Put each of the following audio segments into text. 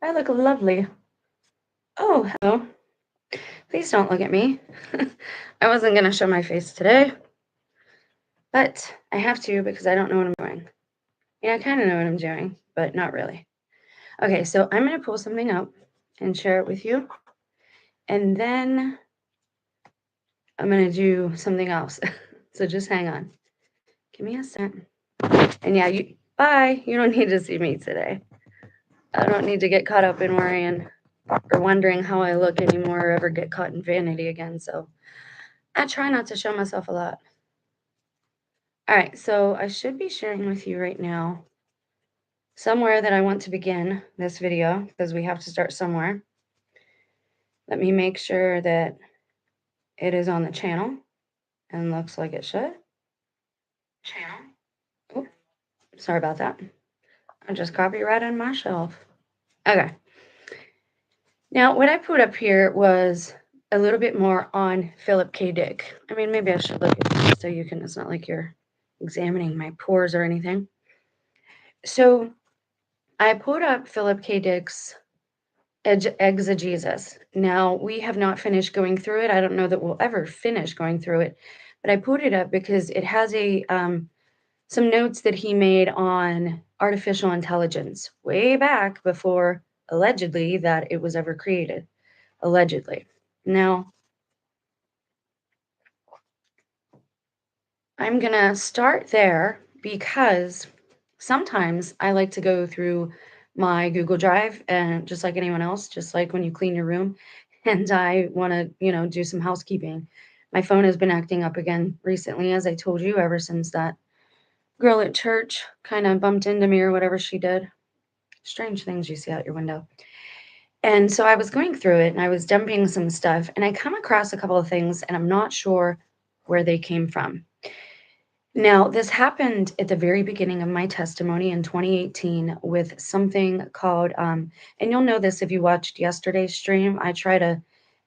I look lovely. Oh, hello. Please don't look at me. I wasn't going to show my face today, but I have to because I don't know what I'm doing. Yeah, I kind of know what I'm doing, but not really. Okay, so I'm going to pull something up and share it with you. And then I'm going to do something else. So just hang on. Give me a second. And yeah, bye. You don't need to see me today. I don't need to get caught up in worrying or wondering how I look anymore or ever get caught in vanity again. So I try not to show myself a lot. All right, so I should be sharing with you right now somewhere that I want to begin this video because we have to start somewhere. Let me make sure that it is on the channel and looks like it should. Channel. Oh, sorry about that. I just copyrighted myself. Okay. Now, what I put up here was a little bit more on Philip K. Dick. I mean, maybe I should look at this so you can, it's not like you're examining my pores or anything. So I put up Philip K. Dick's exegesis. Now, we have not finished going through it. I don't know that we'll ever finish going through it, but I put it up because it has some notes that he made on artificial intelligence way back before allegedly that it was ever created. Allegedly. Now, I'm going to start there because sometimes I like to go through my Google Drive and just like anyone else, just like when you clean your room and I want to, do some housekeeping. My phone has been acting up again recently, as I told you, ever since that girl at church kind of bumped into me or whatever she did. Strange things you see out your window. And so I was going through it and I was dumping some stuff and I come across a couple of things and I'm not sure where they came from. Now, this happened at the very beginning of my testimony in 2018 with something called, and you'll know this if you watched yesterday's stream. I try to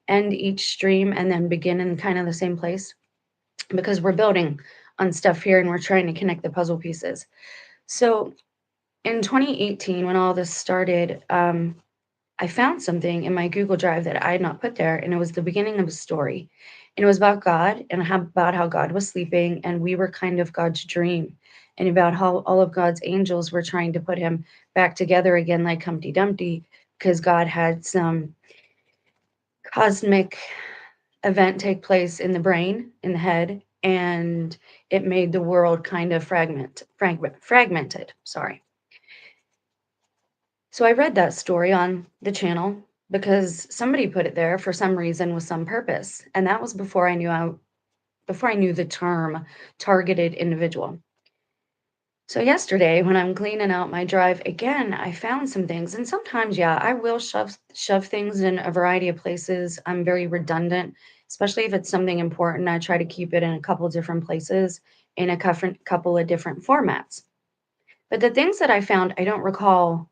end each stream and then begin in kind of the same place because we're building on stuff here and we're trying to connect the puzzle pieces. So in 2018, when all this started, I found something in my Google Drive that I had not put there, and it was the beginning of a story. And it was about God and about how God was sleeping, and we were kind of God's dream, and about how all of God's angels were trying to put him back together again, like Humpty Dumpty, because God had some cosmic event take place in the brain, in the head, and it made the world kind of fragmented. Sorry. So I read that story on the channel because somebody put it there for some reason with some purpose, and that was before I knew the term targeted individual. So yesterday when I'm cleaning out my drive again, I found some things, and sometimes yeah, I will shove things in a variety of places. I'm very redundant, especially if it's something important. I try to keep it in a couple different places in a couple of different formats. But the things that I found, I don't recall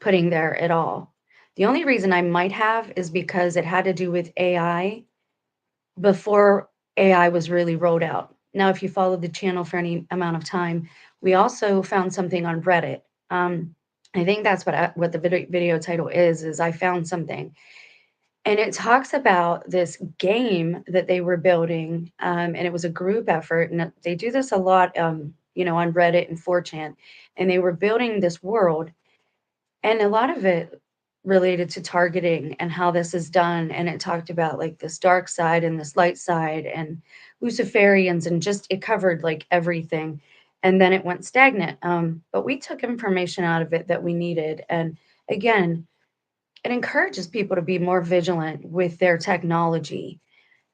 putting there at all. The only reason I might have is because it had to do with AI before AI was really rolled out. Now, if you followed the channel for any amount of time, we also found something on Reddit. I think that's what the video title is I found something. And it talks about this game that they were building, and it was a group effort. And they do this a lot, on Reddit and 4chan. And they were building this world and a lot of it related to targeting and how this is done. And it talked about like this dark side and this light side and Luciferians and just it covered like everything. And then it went stagnant. But we took information out of it that we needed. And again, it encourages people to be more vigilant with their technology.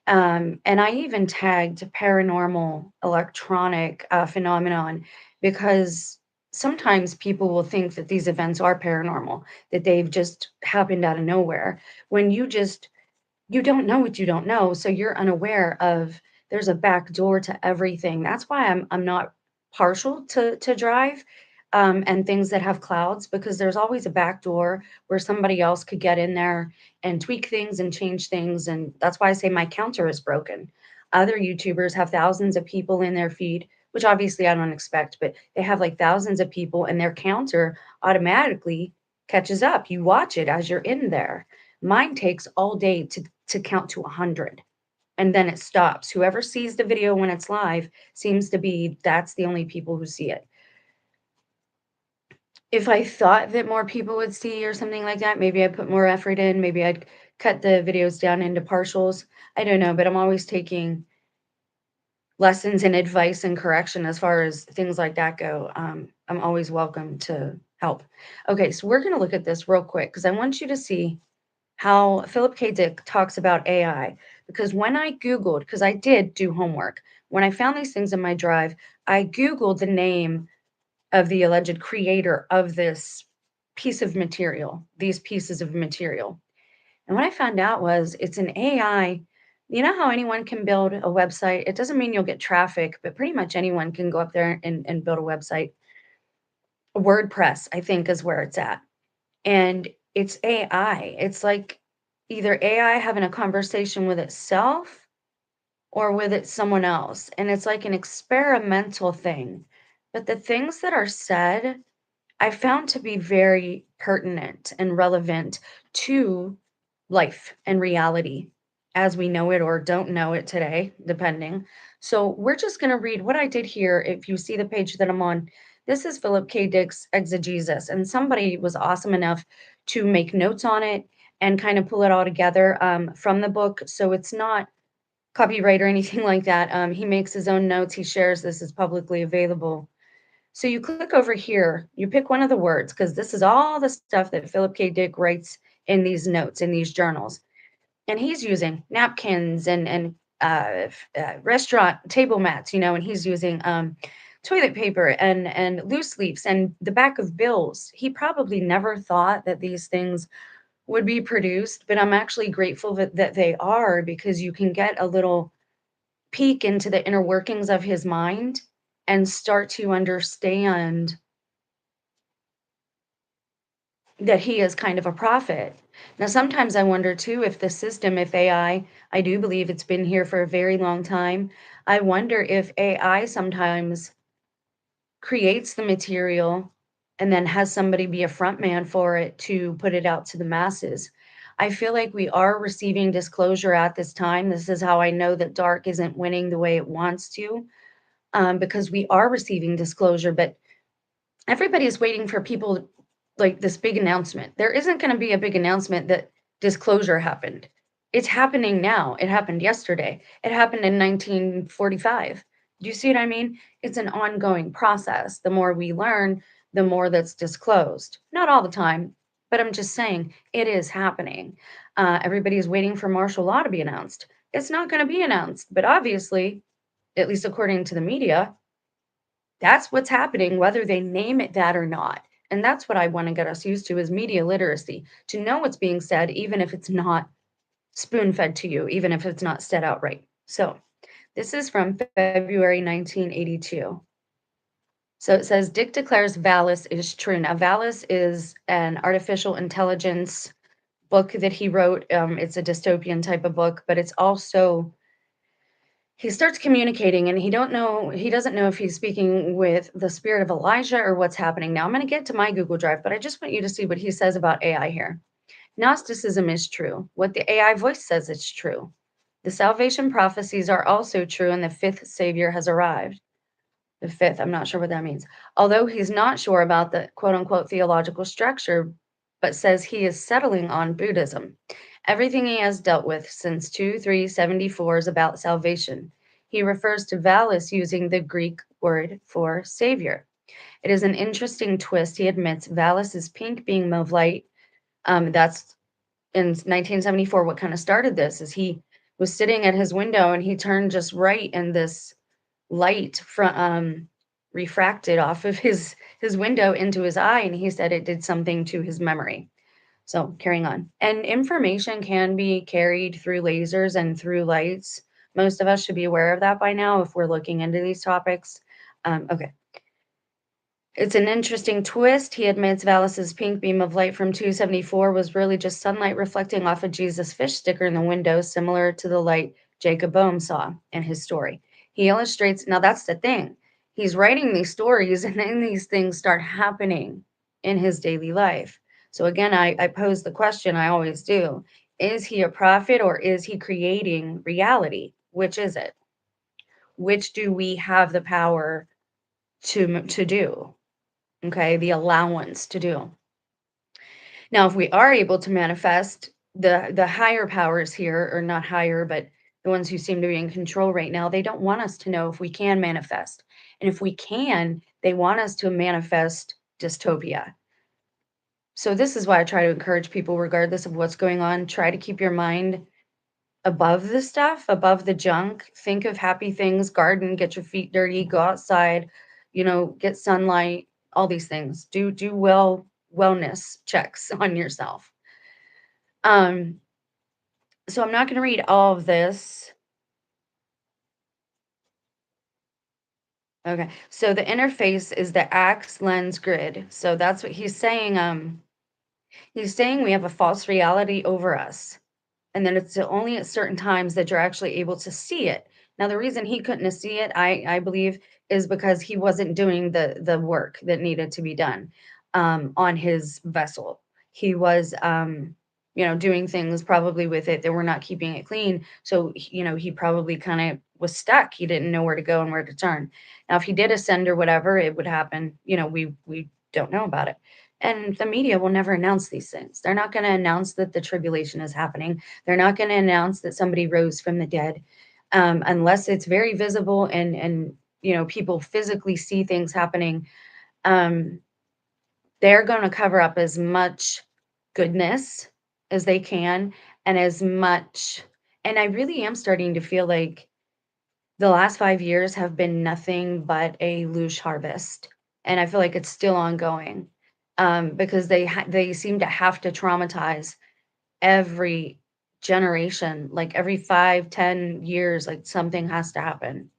And I even tagged paranormal electronic phenomenon because sometimes people will think that these events are paranormal, that they've just happened out of nowhere. When you don't know what you don't know, so you're unaware of there's a back door to everything. That's why I'm not partial to drive and things that have clouds because there's always a back door where somebody else could get in there and tweak things and change things. And that's why I say my counter is broken. Other YouTubers have thousands of people in their feed, which obviously I don't expect, but they have like thousands of people and their counter automatically catches up. You watch it as you're in there. Mine takes all day to count to 100, and then it stops. Whoever sees the video when it's live seems to be that's the only people who see it. If I thought that more people would see or something like that, maybe I'd put more effort in, maybe I'd cut the videos down into partials. I don't know, but I'm always taking lessons and advice and correction as far as things like that go. I'm always welcome to help. Okay, so we're going to look at this real quick because I want you to see how Philip K. Dick talks about AI. Because when I Googled, because I did do homework, when I found these things in my drive, I Googled the name of the alleged creator of this piece of material, these pieces of material. And what I found out was it's an AI. You know how anyone can build a website? It doesn't mean you'll get traffic, but pretty much anyone can go up there and build a website. WordPress, I think, is where it's at. And it's AI. It's like either AI having a conversation with itself or with it someone else. And it's like an experimental thing. But the things that are said I found to be very pertinent and relevant to life and reality as we know it or don't know it today, depending. So we're just going to read what I did here. If you see the page that I'm on, this is Philip K. Dick's Exegesis, and somebody was awesome enough to make notes on it and kind of pull it all together from the book. So it's not copyright or anything like that. He makes his own notes. He shares this is publicly available. So you click over here, you pick one of the words, because this is all the stuff that Philip K. Dick writes in these notes, in these journals. And he's using napkins and restaurant table mats, and he's using toilet paper and loose leaves and the back of bills. He probably never thought that these things would be produced, but I'm actually grateful that they are because you can get a little peek into the inner workings of his mind and start to understand that he is kind of a prophet. Now, sometimes I wonder too if the system, if I do believe it's been here for a very long time. I wonder if AI sometimes creates the material and then has somebody be a front man for it to put it out to the masses. I feel like we are receiving disclosure at this time. This is how I know that dark isn't winning the way it wants to, because we are receiving disclosure, but everybody is waiting for people like this big announcement. There isn't going to be a big announcement that disclosure happened. It's happening now. It happened yesterday. It happened in 1945. Do you see what I mean? It's an ongoing process. The more we learn, the more that's disclosed. Not all the time, but I'm just saying it is happening. Everybody is waiting for martial law to be announced. It's not going to be announced, but obviously, at least according to the media, that's what's happening, whether they name it that or not. And that's what I want to get us used to is media literacy, to know what's being said, even if it's not spoon fed to you, even if it's not said outright. So this is from February 1982. So it says Dick declares Valis is true. Now, Valis is an artificial intelligence book that he wrote. It's a dystopian type of book, but it's also he starts communicating and he doesn't know if he's speaking with the spirit of Elijah or what's happening. Now I'm going to get to my Google Drive, but I just want you to see what he says about AI here. Gnosticism is true. What the AI voice says it's true. The salvation prophecies are also true, and the fifth savior has arrived. The fifth, I'm not sure what that means. Although he's not sure about the quote unquote theological structure, but says he is settling on Buddhism. Everything he has dealt with since 2374 is about salvation. He refers to Valis using the Greek word for savior. It is an interesting twist. He admits Valis is pink beam of light. That's in 1974. What kind of started this is he was sitting at his window and he turned just right, and this light from refracted off of his window into his eye, and he said it did something to his memory. So carrying on. And information can be carried through lasers and through lights. Most of us should be aware of that by now if we're looking into these topics. Okay. It's an interesting twist. He admits Valis's pink beam of light from 274 was really just sunlight reflecting off a Jesus fish sticker in the window, similar to the light Jacob Boehm saw in his story. He illustrates, now that's the thing. He's writing these stories and then these things start happening in his daily life. So again, I pose the question, I always do. Is he a prophet or is he creating reality? Which is it? Which do we have the power to do? Okay, the allowance to do. Now, if we are able to manifest, the higher powers here, or not higher, but the ones who seem to be in control right now, they don't want us to know if we can manifest. And if we can, they want us to manifest dystopia. So this is why I try to encourage people, regardless of what's going on, try to keep your mind above the stuff, above the junk. Think of happy things, garden, get your feet dirty, go outside, get sunlight, all these things. Do wellness checks on yourself. Um, so I'm not going to read all of this. Okay. So the interface is the axe lens grid. So that's what he's saying. He's saying we have a false reality over us. And then it's only at certain times that you're actually able to see it. Now, the reason he couldn't see it, I believe, is because he wasn't doing the work that needed to be done on his vessel. He was, doing things probably with it that were not keeping it clean. So, he probably kind of was stuck. He didn't know where to go and where to turn. Now, if he did ascend or whatever, it would happen. We don't know about it. And the media will never announce these things. They're not going to announce that the tribulation is happening. They're not going to announce that somebody rose from the dead, unless it's very visible and people physically see things happening. Um, they're going to cover up as much goodness as they can, and as much. And I really am starting to feel like the last 5 years have been nothing but a luge harvest, and I feel like it's still ongoing, because they seem to have to traumatize every generation, like every 5, 10 years, like something has to happen.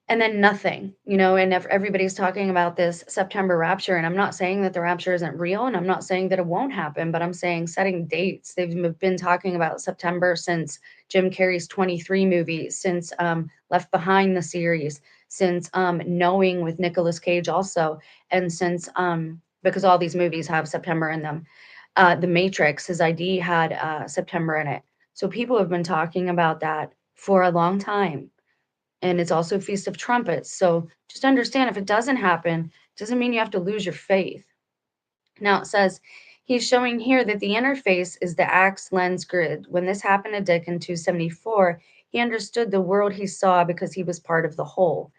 And then nothing, and if everybody's talking about this September rapture, and I'm not saying that the rapture isn't real, and I'm not saying that it won't happen, but I'm saying setting dates. They've been talking about September since Jim Carrey's 23 movie, since Left Behind the series, since Knowing with Nicolas Cage also, and since because all these movies have September in them. The Matrix, his ID had September in it. So people have been talking about that for a long time, and it's also Feast of Trumpets. So just understand, if it doesn't happen, doesn't mean you have to lose your faith. Now it says, he's showing here that the interface is the axe lens grid. When this happened to Dick in 274, he understood the world he saw because he was part of the whole.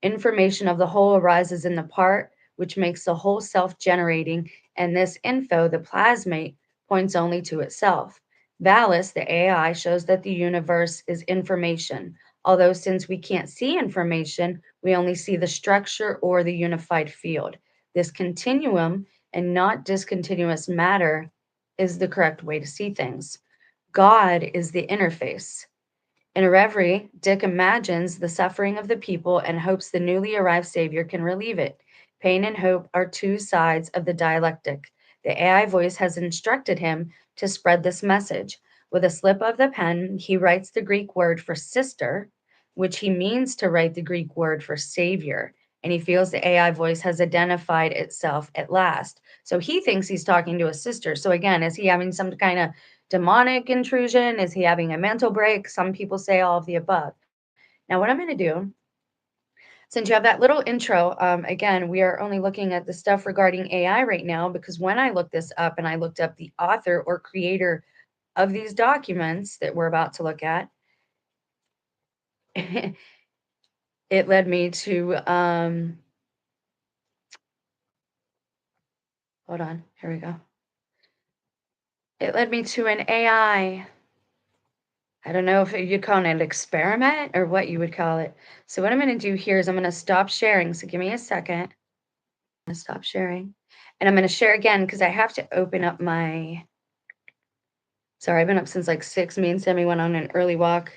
Information of the whole arises in the part, which makes the whole self-generating, and this info, the plasmate, points only to itself. Valis, the AI, shows that the universe is information, although since we can't see information, we only see the structure or the unified field. This continuum and not discontinuous matter is the correct way to see things. God is the interface. In a reverie, Dick imagines the suffering of the people and hopes the newly arrived Savior can relieve it. Pain and hope are two sides of the dialectic. The AI voice has instructed him to spread this message. With a slip of the pen, he writes the Greek word for sister, which he means to write the Greek word for Savior. And he feels the AI voice has identified itself at last. So he thinks he's talking to a sister. So again, is he having some kind of demonic intrusion? Is he having a mental break? Some people say all of the above. Now, what I'm going to do, since you have that little intro, again, we are only looking at the stuff regarding AI right now, because when I looked this up and I looked up the author or creator of these documents that we're about to look at, it led me to, hold on, here we go. It led me to an AI. I don't know if you'd call it an experiment or what you would call it. So what I'm going to do here is I'm going to stop sharing. So give me a second. I'm going to stop sharing. And I'm going to share again because I have to open up my... Sorry, I've been up since like 6. Me and Sammy went on an early walk.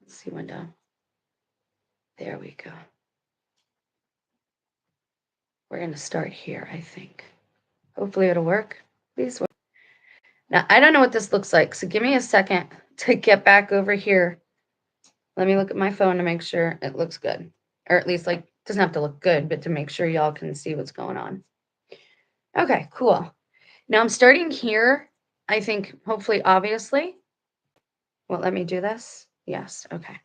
Let's see, window. There we go. We're going to start here, I think. Hopefully it'll work. Please work. Now, I don't know what this looks like, so give me a second to get back over here. Let me look at my phone to make sure it looks good. Or at least like Doesn't have to look good, but to make sure y'all can see what's going on. Okay, cool. Now I'm starting here. I think hopefully, obviously. Well, let me do this. Yes. Okay.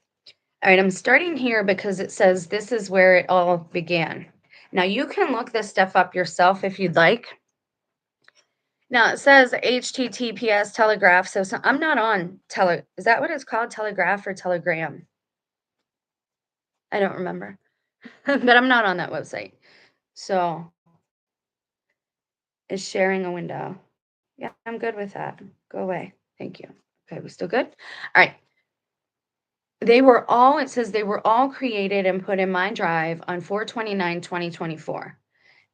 All right. I'm starting here because it says this is where it all began. Now you can look this stuff up yourself if you'd like. Now it says HTTPS telegraph. So I'm not on Is that what it's called? Telegraph or Telegram? I don't remember, but I'm not on that website. So is sharing a window. Yeah, I'm good with that. Go away. Thank you. Okay, we still good? All right. It says they were all created and put in my drive on 4/29/2024.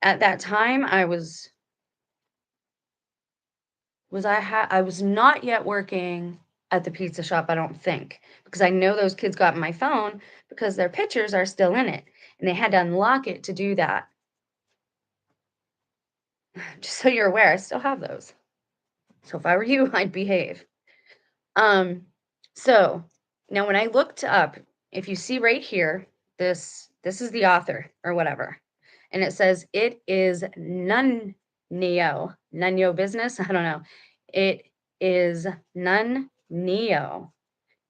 At that time, I was not yet working at the pizza shop, I don't think, because I know those kids got my phone because their pictures are still in it, and they had to unlock it to do that. Just so you're aware, I still have those. So if I were you, I'd behave. Um, so now when I looked up, if you see right here, this is the author or whatever, and it says it is Nunio business. I don't know. It is Neo.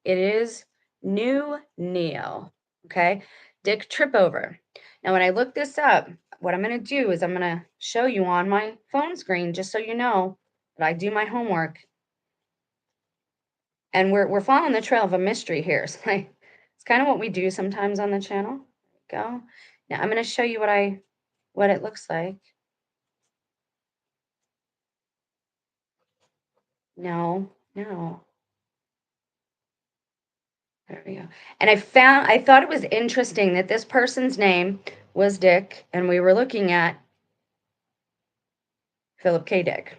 It is new Neo. Okay. Dick Tripover. Now, when I look this up, what I'm going to do is I'm going to show you on my phone screen just so you know that I do my homework, and we're following the trail of a mystery here. So it's kind of what we do sometimes on the channel. Go. Now I'm going to show you what it looks like. No, no. There we go. And I thought it was interesting that this person's name was Dick, and we were looking at Philip K. Dick.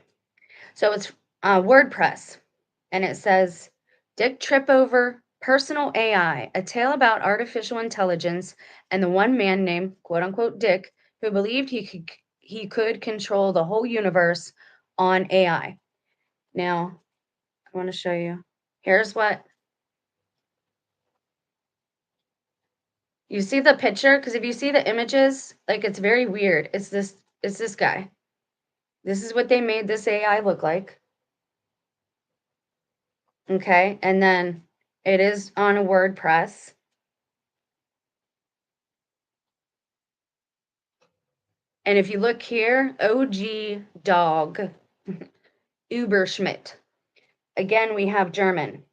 So it's WordPress, and it says Dick Tripover Personal AI, a tale about artificial intelligence and the one man named quote unquote Dick who believed he could control the whole universe on AI. Now, I want to show you. Here's what you see the picture, because if you see the images, like it's very weird. It's this guy. This is what they made this AI look like. Okay, and then it is on a WordPress. And if you look here, OG dog, Uberschmidt. Again, we have German.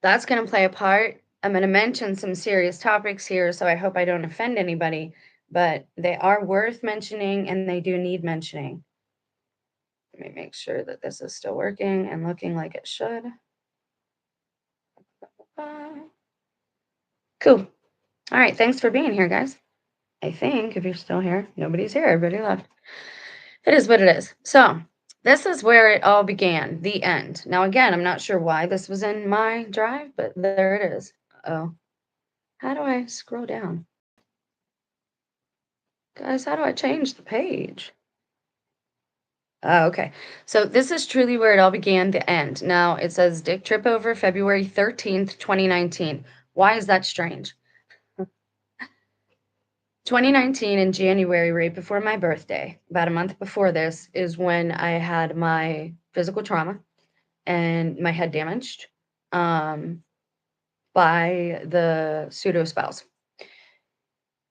That's going to play a part. I'm going to mention some serious topics here, so I hope I don't offend anybody, but they are worth mentioning and they do need mentioning. Let me make sure that this is still working and looking like it should. Cool. All right. Thanks for being here, guys. I think if you're still here, nobody's here. Everybody left. It is what it is. So this is where it all began, the end. Now, again, I'm not sure why this was in my drive, but there it is. Oh, how do I scroll down? Guys, how do I change the page? Oh, okay. So this is truly where it all began, the end. Now it says Dick Tripover, February 13th, 2019. Why is that strange? 2019 in January, right before my birthday, about a month before this, is when I had my physical trauma and my head damaged by the pseudo spouse.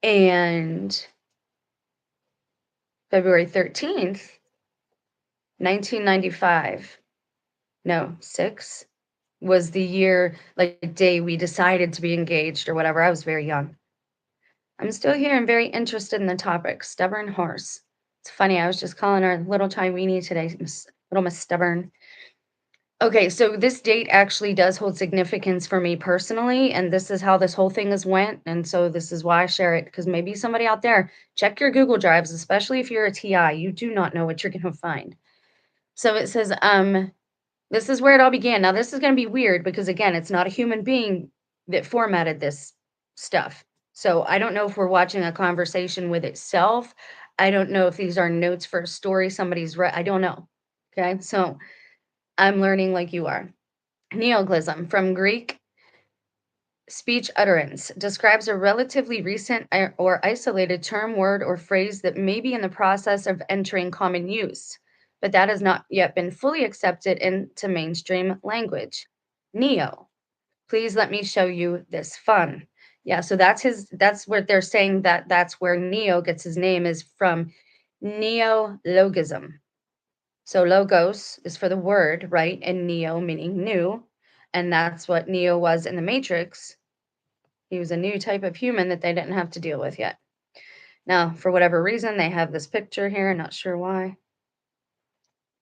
And February 13th, 1995, no, 6, was the year, like day we decided to be engaged or whatever. I was very young. I'm still here and very interested in the topic. Stubborn horse. It's funny, I was just calling her little Tywini today, little Miss Stubborn. Okay, so this date actually does hold significance for me personally, and this is how this whole thing has went, and so this is why I share it, because maybe somebody out there, check your Google Drives, especially if you're a TI, you do not know what you're going to find. So it says, this is where it all began. Now, this is going to be weird because, again, it's not a human being that formatted this stuff. So I don't know if we're watching a conversation with itself. I don't know if these are notes for a story somebody's read. I don't know. Okay, so I'm learning like you are. Neoclism, from Greek Speech utterance describes a relatively recent or isolated term, word, or phrase that may be in the process of entering common use, but that has not yet been fully accepted into mainstream language. Neo, please let me show you this fun. Yeah, so that's what they're saying, that that's where Neo gets his name, is from neologism. So logos is for the word, right? And neo meaning new. And that's what Neo was in the Matrix. He was a new type of human that they didn't have to deal with yet. Now, for whatever reason, they have this picture here. Not sure why.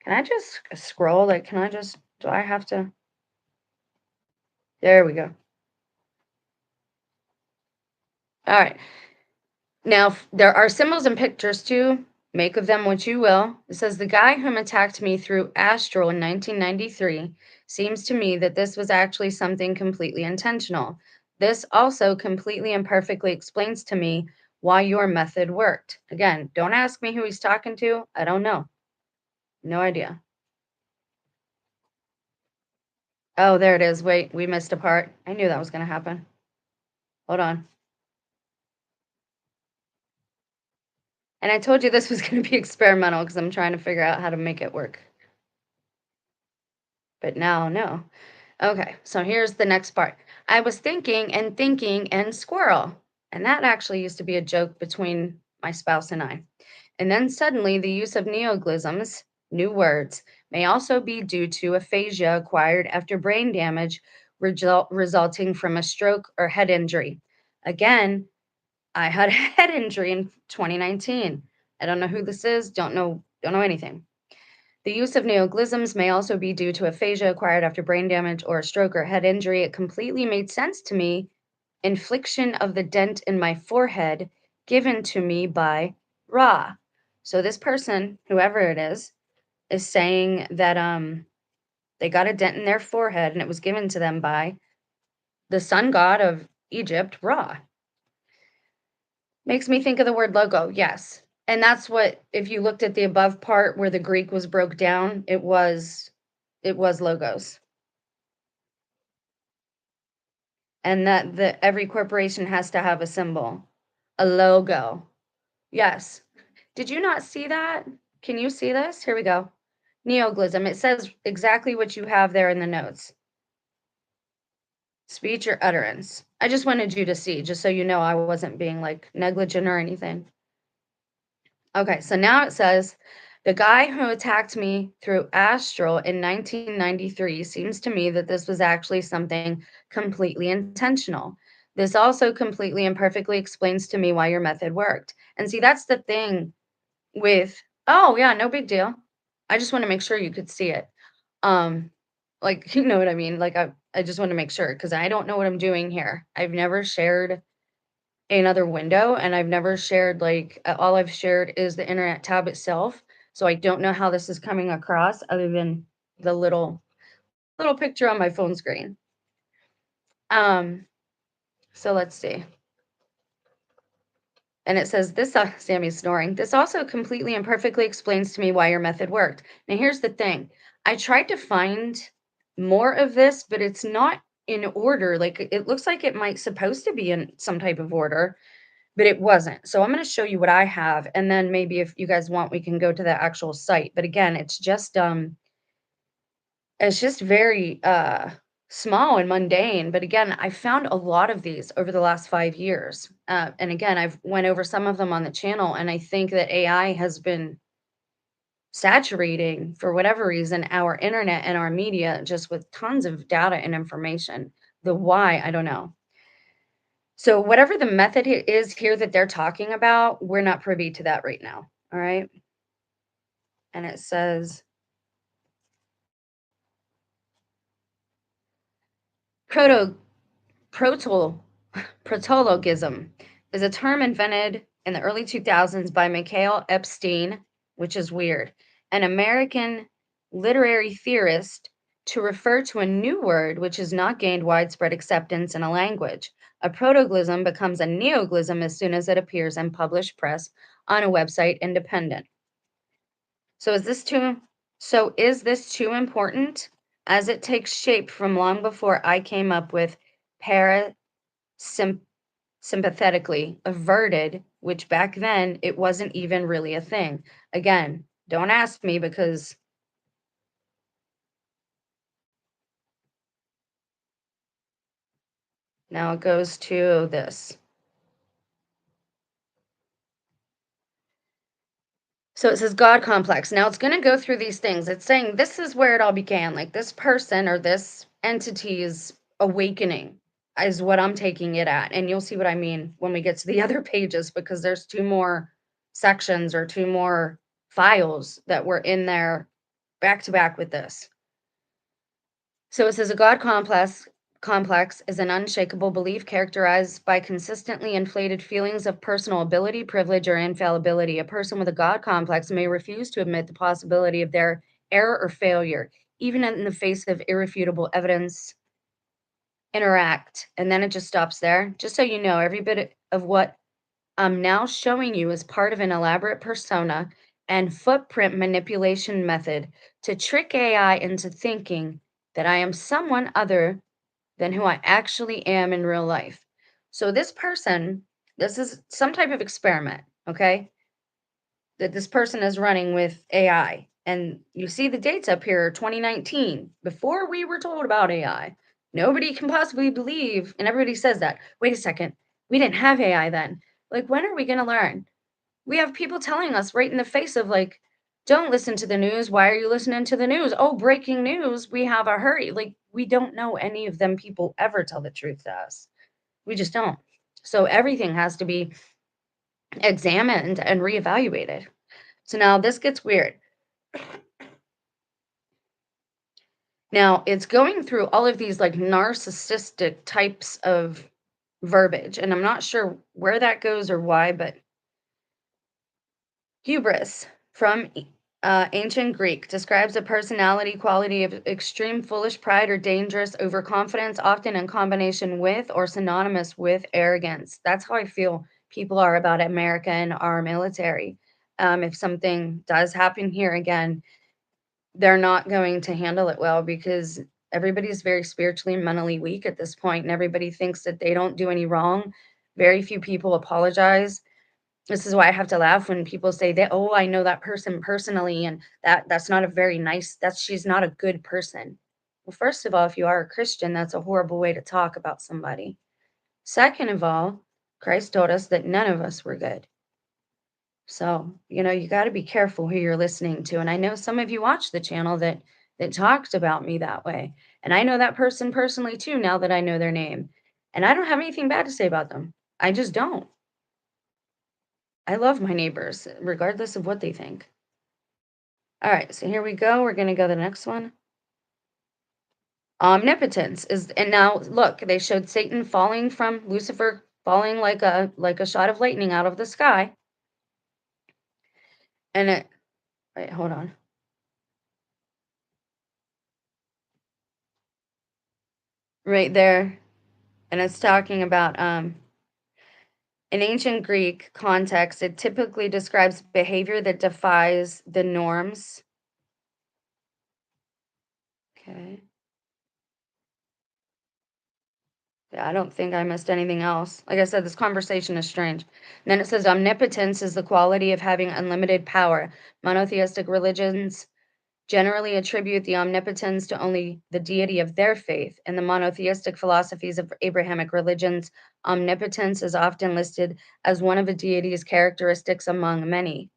Can I just scroll? Like, do I have to? There we go. All right. Now, there are symbols and pictures too. Make of them what you will. It says, the guy whom attacked me through Astral in 1993, seems to me that this was actually something completely intentional. This also completely and perfectly explains to me why your method worked. Again, don't ask me who he's talking to. I don't know. No idea. Oh, there it is. Wait, we missed a part. I knew that was going to happen. Hold on. And I told you this was going to be experimental because I'm trying to figure out how to make it work. But now, no. Okay, so here's the next part. I was thinking and squirrel. And that actually used to be a joke between my spouse and I. And then suddenly the use of neologisms, new words, may also be due to aphasia acquired after brain damage resulting from a stroke or head injury. Again, I had a head injury in 2019. I don't know who this is, don't know anything. The use of neologisms may also be due to aphasia acquired after brain damage or a stroke or head injury. It completely made sense to me. Infliction of the dent in my forehead given to me by Ra. So this person, whoever it is saying that they got a dent in their forehead and it was given to them by the sun god of Egypt, Ra. Makes me think of the word logo, yes. And that's what, if you looked at the above part where the Greek was broke down, it was logos. And that every corporation has to have a symbol, a logo. Yes. Did you not see that? Can you see this? Here we go. Neoglism. It says exactly what you have there in the notes. Speech or utterance. I just wanted you to see, just so you know I wasn't being like negligent or anything. Okay, so now it says, the guy who attacked me through Astral in 1993, seems to me that this was actually something completely intentional. This also completely and perfectly explains to me why your method worked. And see, that's the thing with, oh yeah, no big deal. I just want to make sure you could see it. Like, you know what I mean? Like I just want to make sure, because I don't know what I'm doing here. I've never shared another window, and I've never shared, like, all I've shared is the internet tab itself. So I don't know how this is coming across other than the little picture on my phone screen. Um, so let's see. And it says, this, Sammy's snoring. This also completely and perfectly explains to me why your method worked. Now, here's the thing. I tried to find more of this, but it's not in order. Like, it looks like it might supposed to be in some type of order, but it wasn't. So I'm going to show you what I have. And then maybe if you guys want, we can go to the actual site. But again, it's just very small and mundane. But again, I found a lot of these over the last 5 years. And again, I've went over some of them on the channel, and I think that AI has been saturating, for whatever reason, our internet and our media just with tons of data and information. The why, I don't know. So whatever the method is here that they're talking about, we're not privy to that right now. All right. And it says proto proto protologism is a term invented in the early 2000s by Mikhail Epstein, which is weird, an American literary theorist, to refer to a new word which has not gained widespread acceptance in a language. A protoglism becomes a neoglism as soon as it appears in published press on a website independent. So is this too important? As it takes shape from long before I came up with para sym- sympathetically averted, which back then it wasn't even really a thing. Again, don't ask me because now it goes to this. So it says God complex. Now it's going to go through these things. It's saying this is where it all began. Like this person or this entity's awakening is what I'm taking it at. And you'll see what I mean when we get to the other pages because there's two more sections or two more files that were in there back to back with this. So it says a God complex is an unshakable belief characterized by consistently inflated feelings of personal ability, privilege, or infallibility. A person with a God complex may refuse to admit the possibility of their error or failure, even in the face of irrefutable evidence. Interact, and then it just stops there. Just so you know, every bit of what I'm now showing you is part of an elaborate persona and footprint manipulation method to trick AI into thinking that I am someone other than who I actually am in real life. So, this person, this is some type of experiment, okay, that this person is running with AI. And you see the dates up here 2019, before we were told about AI. Nobody can possibly believe, and everybody says that. Wait a second, we didn't have AI then. Like, when are we going to learn? We have people telling us right in the face of like, don't listen to the news. Why are you listening to the news? Oh, breaking news. We have a hurry. Like, we don't know any of them people ever tell the truth to us. We just don't. So everything has to be examined and reevaluated. So now this gets weird. Now it's going through all of these like narcissistic types of verbiage, and I'm not sure where that goes or why, but hubris from ancient Greek describes a personality quality of extreme foolish pride or dangerous overconfidence, often in combination with or synonymous with arrogance. That's how I feel people are about America and our military. If something does happen here again, they're not going to handle it well because everybody's very spiritually and mentally weak at this point, and everybody thinks that they don't do any wrong. Very few people apologize. This is why I have to laugh when people say that, "Oh, I know that person personally," and that's not a very nice that's she's not a good person. Well, first of all, if you are a Christian, that's a horrible way to talk about somebody. Second of all, Christ told us that none of us were good. So, you got to be careful who you're listening to. And I know some of you watch the channel that talked about me that way. And I know that person personally too now that I know their name. And I don't have anything bad to say about them. I just don't. I love my neighbors, regardless of what they think. All right, so here we go. We're going to go to the next one. Omnipotence is, and now look, they showed Satan falling from Lucifer, falling like a shot of lightning out of the sky. And it, wait, hold on. Right there. And it's talking about in ancient Greek context, it typically describes behavior that defies the norms. Okay. Yeah, I don't think I missed anything else. Like I said, this conversation is strange. And then it says omnipotence is the quality of having unlimited power. Monotheistic religions generally attribute the omnipotence to only the deity of their faith. In the monotheistic philosophies of Abrahamic religions, omnipotence is often listed as one of a deity's characteristics among many.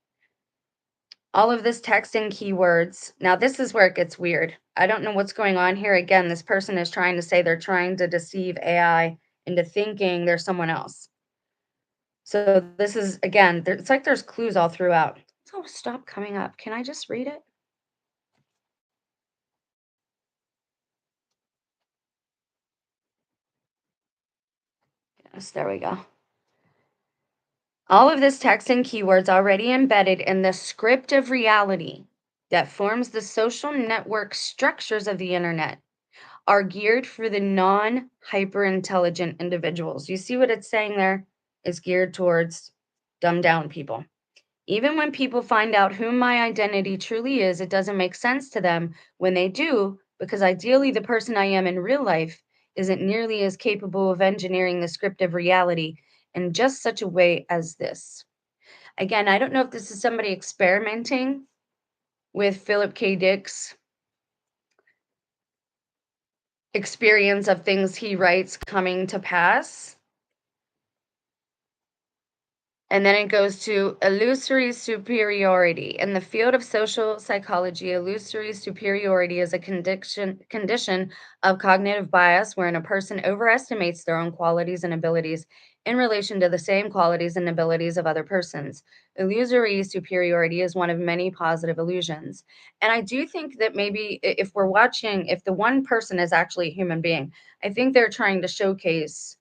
All of this text and keywords. Now, this is where it gets weird. I don't know what's going on here. Again, this person is trying to say they're trying to deceive AI into thinking they're someone else. So this is, again, it's like there's clues all throughout. Oh, stop coming up. Can I just read it? Yes, there we go. All of this text and keywords already embedded in the script of reality that forms the social network structures of the internet are geared for the non hyper intelligent individuals. You see what it's saying there? It's geared towards dumbed down people. Even when people find out who my identity truly is, it doesn't make sense to them when they do, because ideally, the person I am in real life isn't nearly as capable of engineering the script of reality in just such a way as this. Again, I don't know if this is somebody experimenting with Philip K. Dick's experience of things he writes coming to pass. And then it goes to illusory superiority. In the field of social psychology, illusory superiority is a condition of cognitive bias wherein a person overestimates their own qualities and abilities in relation to the same qualities and abilities of other persons. Illusory superiority is one of many positive illusions. And I do think that maybe if we're watching, if the one person is actually a human being, I think they're trying to showcase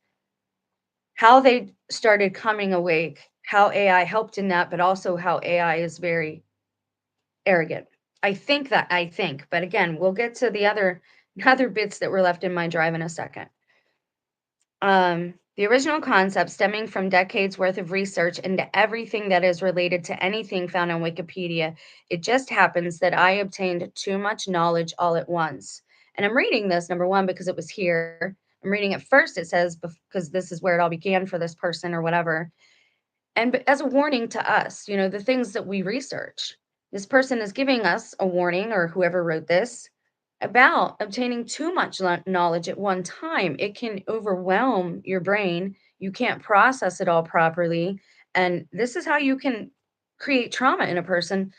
how they started coming awake, how AI helped in that, but also how AI is very arrogant. I think, but again, we'll get to the other bits that were left in my drive in a second. The original concept stemming from decades worth of research into everything that is related to anything found on Wikipedia. It just happens that I obtained too much knowledge all at once. And I'm reading this, number one, because it was here. I'm reading it first. It says, because this is where it all began for this person or whatever. And as a warning to us, the things that we research. This person is giving us a warning, or whoever wrote this, about obtaining too much knowledge at one time. It can overwhelm your brain. You can't process it all properly. And this is how you can create trauma in a person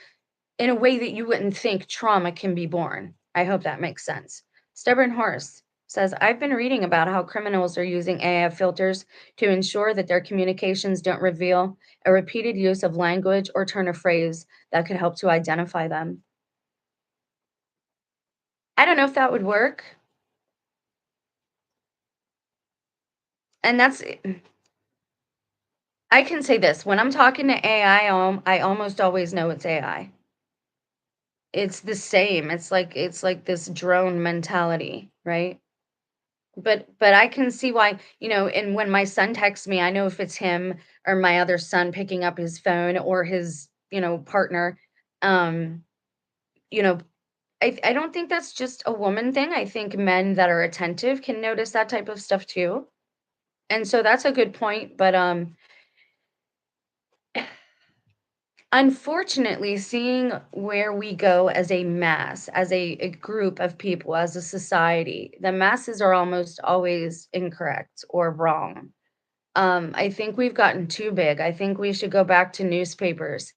in a way that you wouldn't think trauma can be born. I hope that makes sense. Stubborn Horse says, I've been reading about how criminals are using AI filters to ensure that their communications don't reveal a repeated use of language or turn of phrase that could help to identify them. I don't know if that would work. And I can say this, when I'm talking to AI, I almost always know it's AI. It's the same. It's like this drone mentality, right? But I can see why, and when my son texts me, I know if it's him or my other son picking up his phone or his, partner. Um, you know, I don't think that's just a woman thing. I think men that are attentive can notice that type of stuff too. And so that's a good point. But unfortunately, seeing where we go as a mass, as a group of people, as a society, the masses are almost always incorrect or wrong. I think we've gotten too big. I think we should go back to newspapers.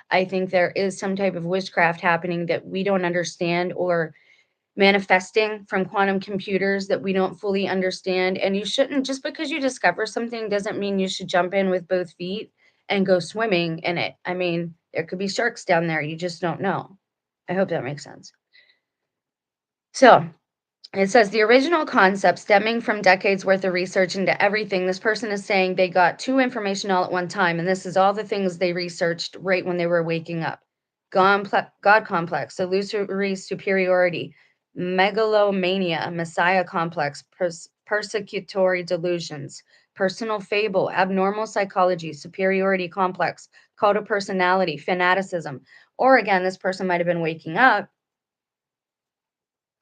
I think there is some type of witchcraft happening that we don't understand, or manifesting from quantum computers that we don't fully understand. And you shouldn't, just because you discover something doesn't mean you should jump in with both feet and go swimming in it. I mean, there could be sharks down there. You just don't know. I hope that makes sense. So, it says the original concept stemming from decades worth of research into everything. This person is saying they got two information all at one time, and this is all the things they researched right when they were waking up. God complex, illusory superiority, megalomania, messiah complex, persecutory delusions, personal fable, abnormal psychology, superiority complex, cult of personality, fanaticism. Or again, this person might have been waking up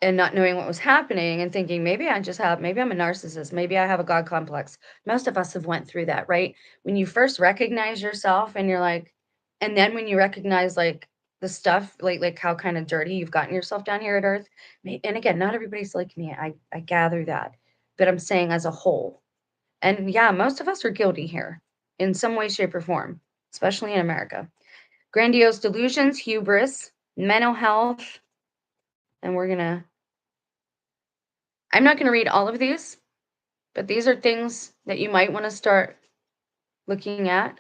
and not knowing what was happening and thinking, maybe I'm a narcissist, maybe I have a god complex. Most of us have went through that, right? When you first recognize yourself and you're like, and then when you recognize like the stuff, like how kind of dirty you've gotten yourself down here at earth. And again, not everybody's like me. I gather that, but I'm saying as a whole. And yeah, most of us are guilty here in some way, shape, or form, especially in America. Grandiose delusions, hubris, mental health, and I'm not going to read all of these, but these are things that you might want to start looking at.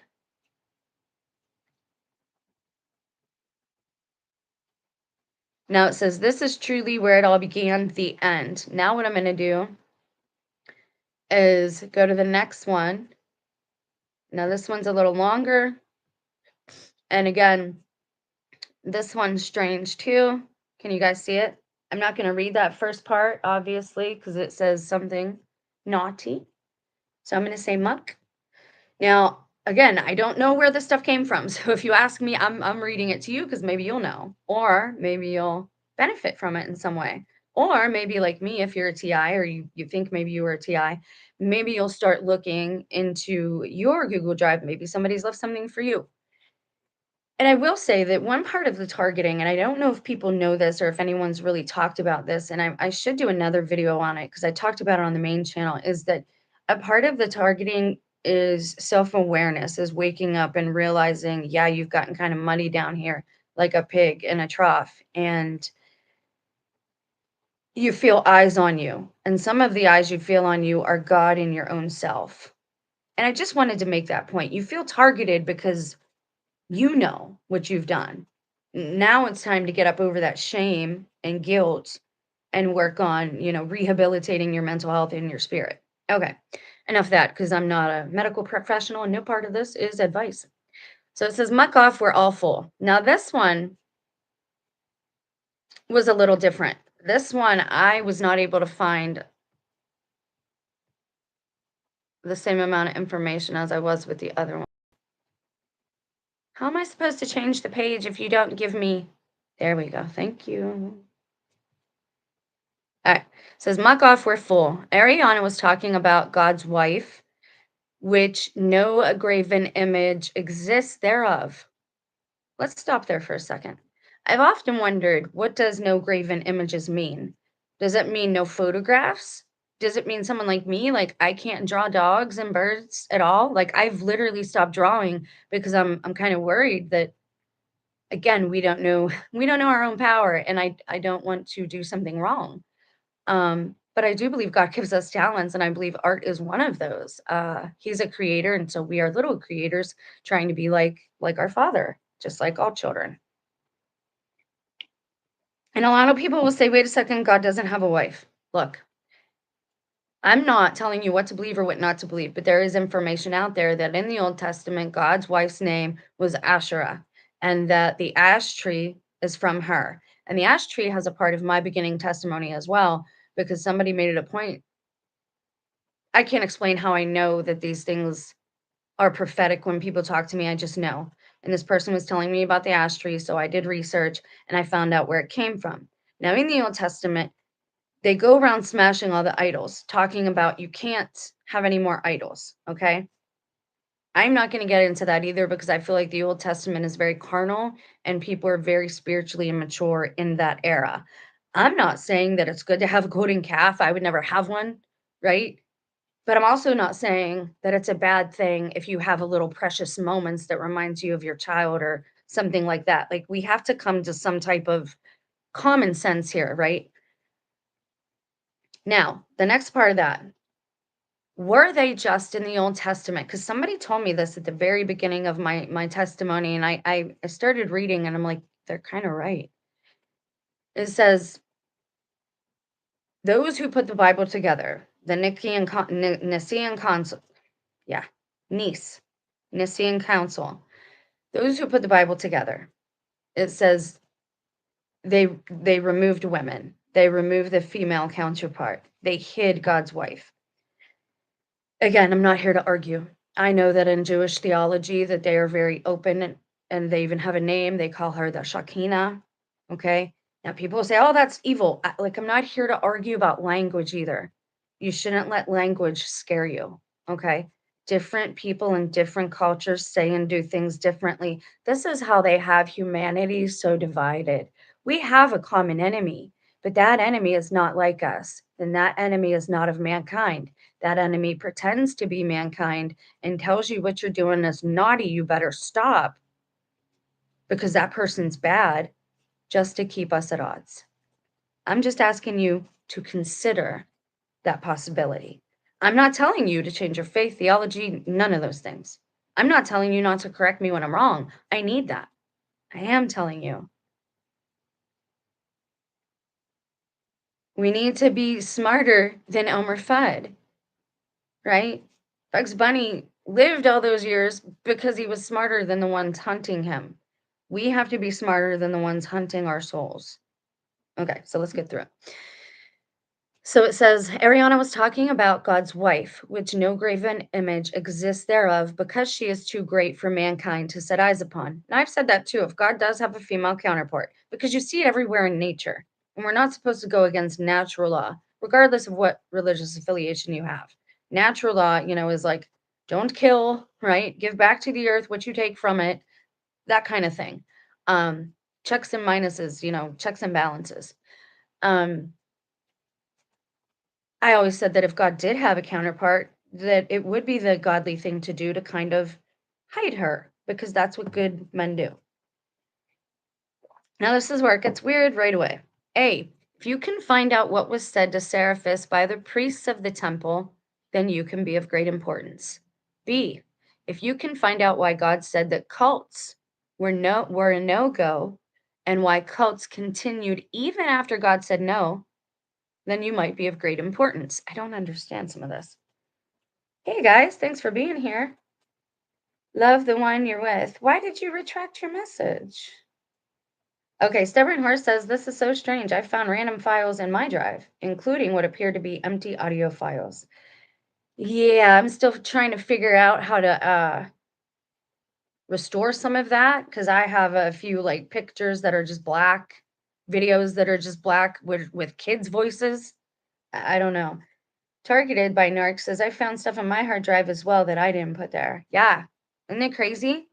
Now it says, this is truly where it all began, the end. Now, what I'm going to do is go to the next one. Now, this one's a little longer. And again, this one's strange too. Can you guys see it? I'm not going to read that first part, obviously, because it says something naughty. So I'm going to say muck. Now, again, I don't know where this stuff came from. So if you ask me, I'm reading it to you because maybe you'll know, or maybe you'll benefit from it in some way. Or maybe like me, if you're a TI or you think maybe you were a TI, maybe you'll start looking into your Google Drive. Maybe somebody's left something for you. And I will say that one part of the targeting, and I don't know if people know this or if anyone's really talked about this, and I should do another video on it because I talked about it on the main channel, is that a part of the targeting is self-awareness, is waking up and realizing, yeah, you've gotten kind of muddy down here like a pig in a trough, and you feel eyes on you. And some of the eyes you feel on you are God in your own self. And I just wanted to make that point. You feel targeted because you know what you've done. Now it's time to get up over that shame and guilt and work on, rehabilitating your mental health and your spirit. Okay. Enough of that because I'm not a medical professional and no part of this is advice. So it says, muck off, we're all full. Now, this one was a little different. This one, I was not able to find the same amount of information as I was with the other one. How am I supposed to change the page if you don't give me? There we go. Thank you. All right. Says, muck off, we're full. Ariana was talking about God's wife, which no graven image exists thereof. Let's stop there for a second. I've often wondered, what does no graven images mean? Does it mean no photographs? Does it mean someone like me, like I can't draw dogs and birds at all? Like I've literally stopped drawing because I'm kind of worried that again, we don't know our own power and I don't want to do something wrong. But I do believe God gives us talents, and I believe art is one of those. He's a creator, and so we are little creators trying to be like our Father, just like all children. And a lot of people will say, "Wait a second, God doesn't have a wife." Look, I'm not telling you what to believe or what not to believe, but there is information out there that in the Old Testament, God's wife's name was Asherah, and that the ash tree is from her. And the ash tree has a part of my beginning testimony as well, because somebody made it a point. I can't explain how I know that these things are prophetic when people talk to me, I just know. And this person was telling me about the ash tree, so I did research and I found out where it came from. Now, in the Old Testament, they go around smashing all the idols, talking about you can't have any more idols, okay? I'm not going to get into that either because I feel like the Old Testament is very carnal and people are very spiritually immature in that era. I'm not saying that it's good to have a golden calf. I would never have one, right? But I'm also not saying that it's a bad thing if you have a little precious moments that reminds you of your child or something like that. Like we have to come to some type of common sense here, right? Now, the next part of that, were they just in the Old Testament? Because somebody told me this at the very beginning of my testimony, and I started reading and I'm like, they're kind of right. It says, those who put the Bible together, the Nicene Council, yeah, Nice, Nicene Council, those who put the Bible together, it says they removed women. They removed the female counterpart. They hid God's wife. Again, I'm not here to argue. I know that in Jewish theology that they are very open and they even have a name. They call her the Shekinah. Okay. Now people say, oh, that's evil. Like I'm not here to argue about language either. You shouldn't let language scare you. Okay. Different people in different cultures say and do things differently. This is how they have humanity so divided. We have a common enemy, but that enemy is not like us. And that enemy is not of mankind. That enemy pretends to be mankind and tells you what you're doing is naughty. You better stop because that person's bad just to keep us at odds. I'm just asking you to consider that possibility. I'm not telling you to change your faith, theology, none of those things. I'm not telling you not to correct me when I'm wrong. I need that. I am telling you. We need to be smarter than Elmer Fudd, right? Bugs Bunny lived all those years because he was smarter than the ones hunting him. We have to be smarter than the ones hunting our souls. Okay, so let's get through it. So it says, Ariana was talking about God's wife, which no graven image exists thereof, because she is too great for mankind to set eyes upon. And I've said that too. If God does have a female counterpart, because you see it everywhere in nature. And we're not supposed to go against natural law, regardless of what religious affiliation you have. Natural law, is like, don't kill, right? Give back to the earth what you take from it, that kind of thing. Um, checks and minuses, checks and balances. Um, I always said that if God did have a counterpart, that it would be the godly thing to do to kind of hide her, because that's what good men do. Now, this is where it gets weird right away. A, if you can find out what was said to Seriphus by the priests of the temple, then you can be of great importance. B, if you can find out why God said that cults were a no-go, and why cults continued even after God said no, then you might be of great importance. I don't understand some of this. Hey guys, thanks for being here. Love the one you're with. Why did you retract your message? Okay, Stubborn Horse says, this is so strange. I found random files in my drive, including what appear to be empty audio files. Yeah, I'm still trying to figure out how to restore some of that, because I have a few like pictures that are just black, videos that are just black with kids' voices. I don't know. Targeted by Narc says, I found stuff on my hard drive as well that I didn't put there. Yeah. Isn't it crazy?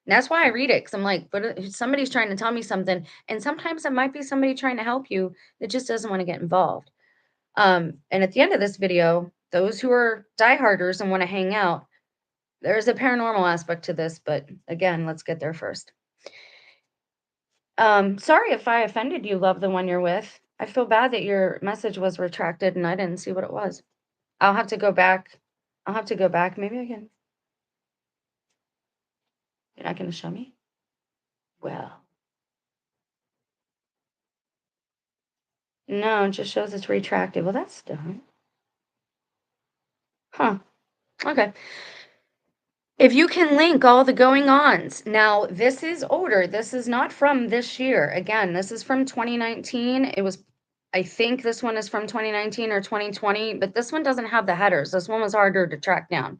And that's why I read it, because I'm like, but somebody's trying to tell me something. And sometimes it might be somebody trying to help you that just doesn't want to get involved. And at the end of this video, those who are dieharders and want to hang out, there's a paranormal aspect to this, but again, let's get there first. Sorry if I offended you, love the one you're with. I feel bad that your message was retracted and I didn't see what it was. I'll have to go back. Maybe I can. You're not going to show me? Well, no, it just shows it's retracted. Well, that's dumb. Huh. Okay. If you can link all the going-ons. Now, this is older. This is not from this year. Again, this is from 2019. I think this one is from 2019 or 2020, but this one doesn't have the headers. This one was harder to track down.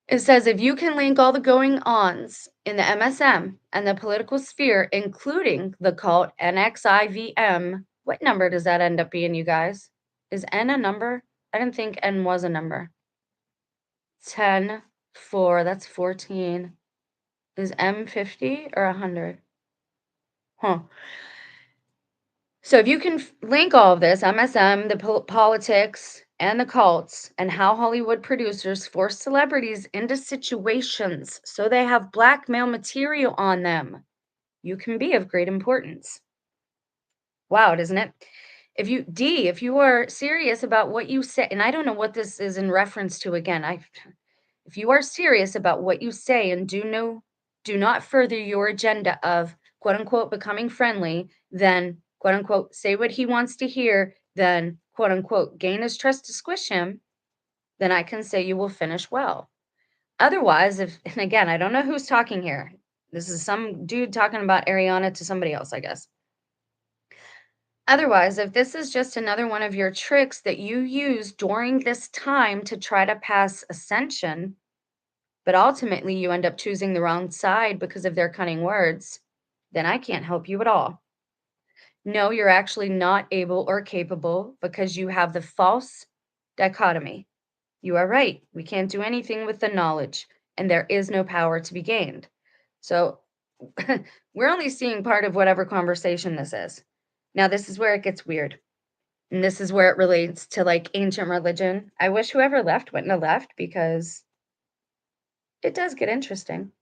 It says, if you can link all the going-ons in the MSM and the political sphere, including the cult NXIVM, what number does that end up being, you guys? Is N a number? I didn't think N was a number. 10, 4, that's 14. Is M 50 or 100? Huh. So if you can link all of this, MSM, the politics, and the cults, and how Hollywood producers force celebrities into situations so they have blackmail material on them, you can be of great importance. Wow, isn't it? If you are serious about what you say, and I don't know what this is in reference to again, if you are serious about what you say and do not further your agenda of quote unquote becoming friendly, then quote unquote say what he wants to hear, then quote unquote gain his trust to squish him, then I can say you will finish well. Otherwise, and again, I don't know who's talking here. This is some dude talking about Ariana to somebody else, I guess. Otherwise, if this is just another one of your tricks that you use during this time to try to pass ascension, but ultimately you end up choosing the wrong side because of their cunning words, then I can't help you at all. No, you're actually not able or capable because you have the false dichotomy. You are right. We can't do anything with the knowledge, and there is no power to be gained. So we're only seeing part of whatever conversation this is. Now, this is where it gets weird. And this is where it relates to like ancient religion. I wish whoever left wouldn't have left, because it does get interesting.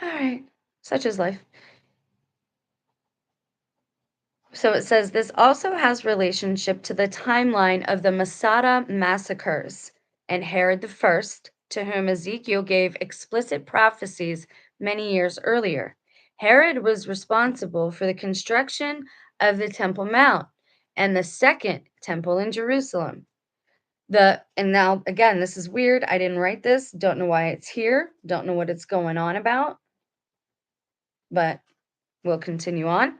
All right, such is life. So it says this also has relationship to the timeline of the Masada massacres and Herod the First, to whom Ezekiel gave explicit prophecies many years earlier. Herod was responsible for the construction of the Temple Mount and the second temple in Jerusalem. And now again, this is weird. I didn't write this. Don't know why it's here. Don't know what it's going on about. But we'll continue on.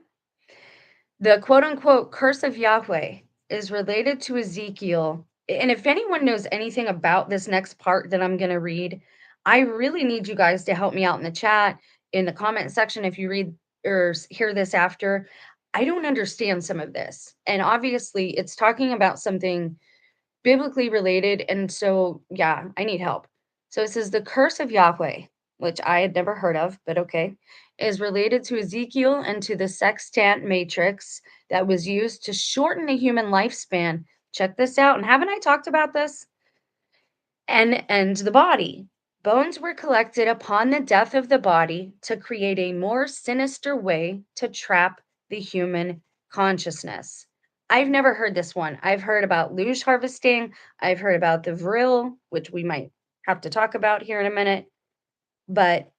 The quote unquote curse of Yahweh is related to Ezekiel. And if anyone knows anything about this next part that I'm going to read, I really need you guys to help me out in the chat, in the comment section. If you read or hear this after, I don't understand some of this. And obviously, it's talking about something biblically related. And so, yeah, I need help. So it says the curse of Yahweh, which I had never heard of, but okay, is related to Ezekiel and to the sextant matrix that was used to shorten the human lifespan. Check this out. And haven't I talked about this? And the body. Bones were collected upon the death of the body to create a more sinister way to trap the human consciousness. I've never heard this one. I've heard about luge harvesting. I've heard about the vril, which we might have to talk about here in a minute. But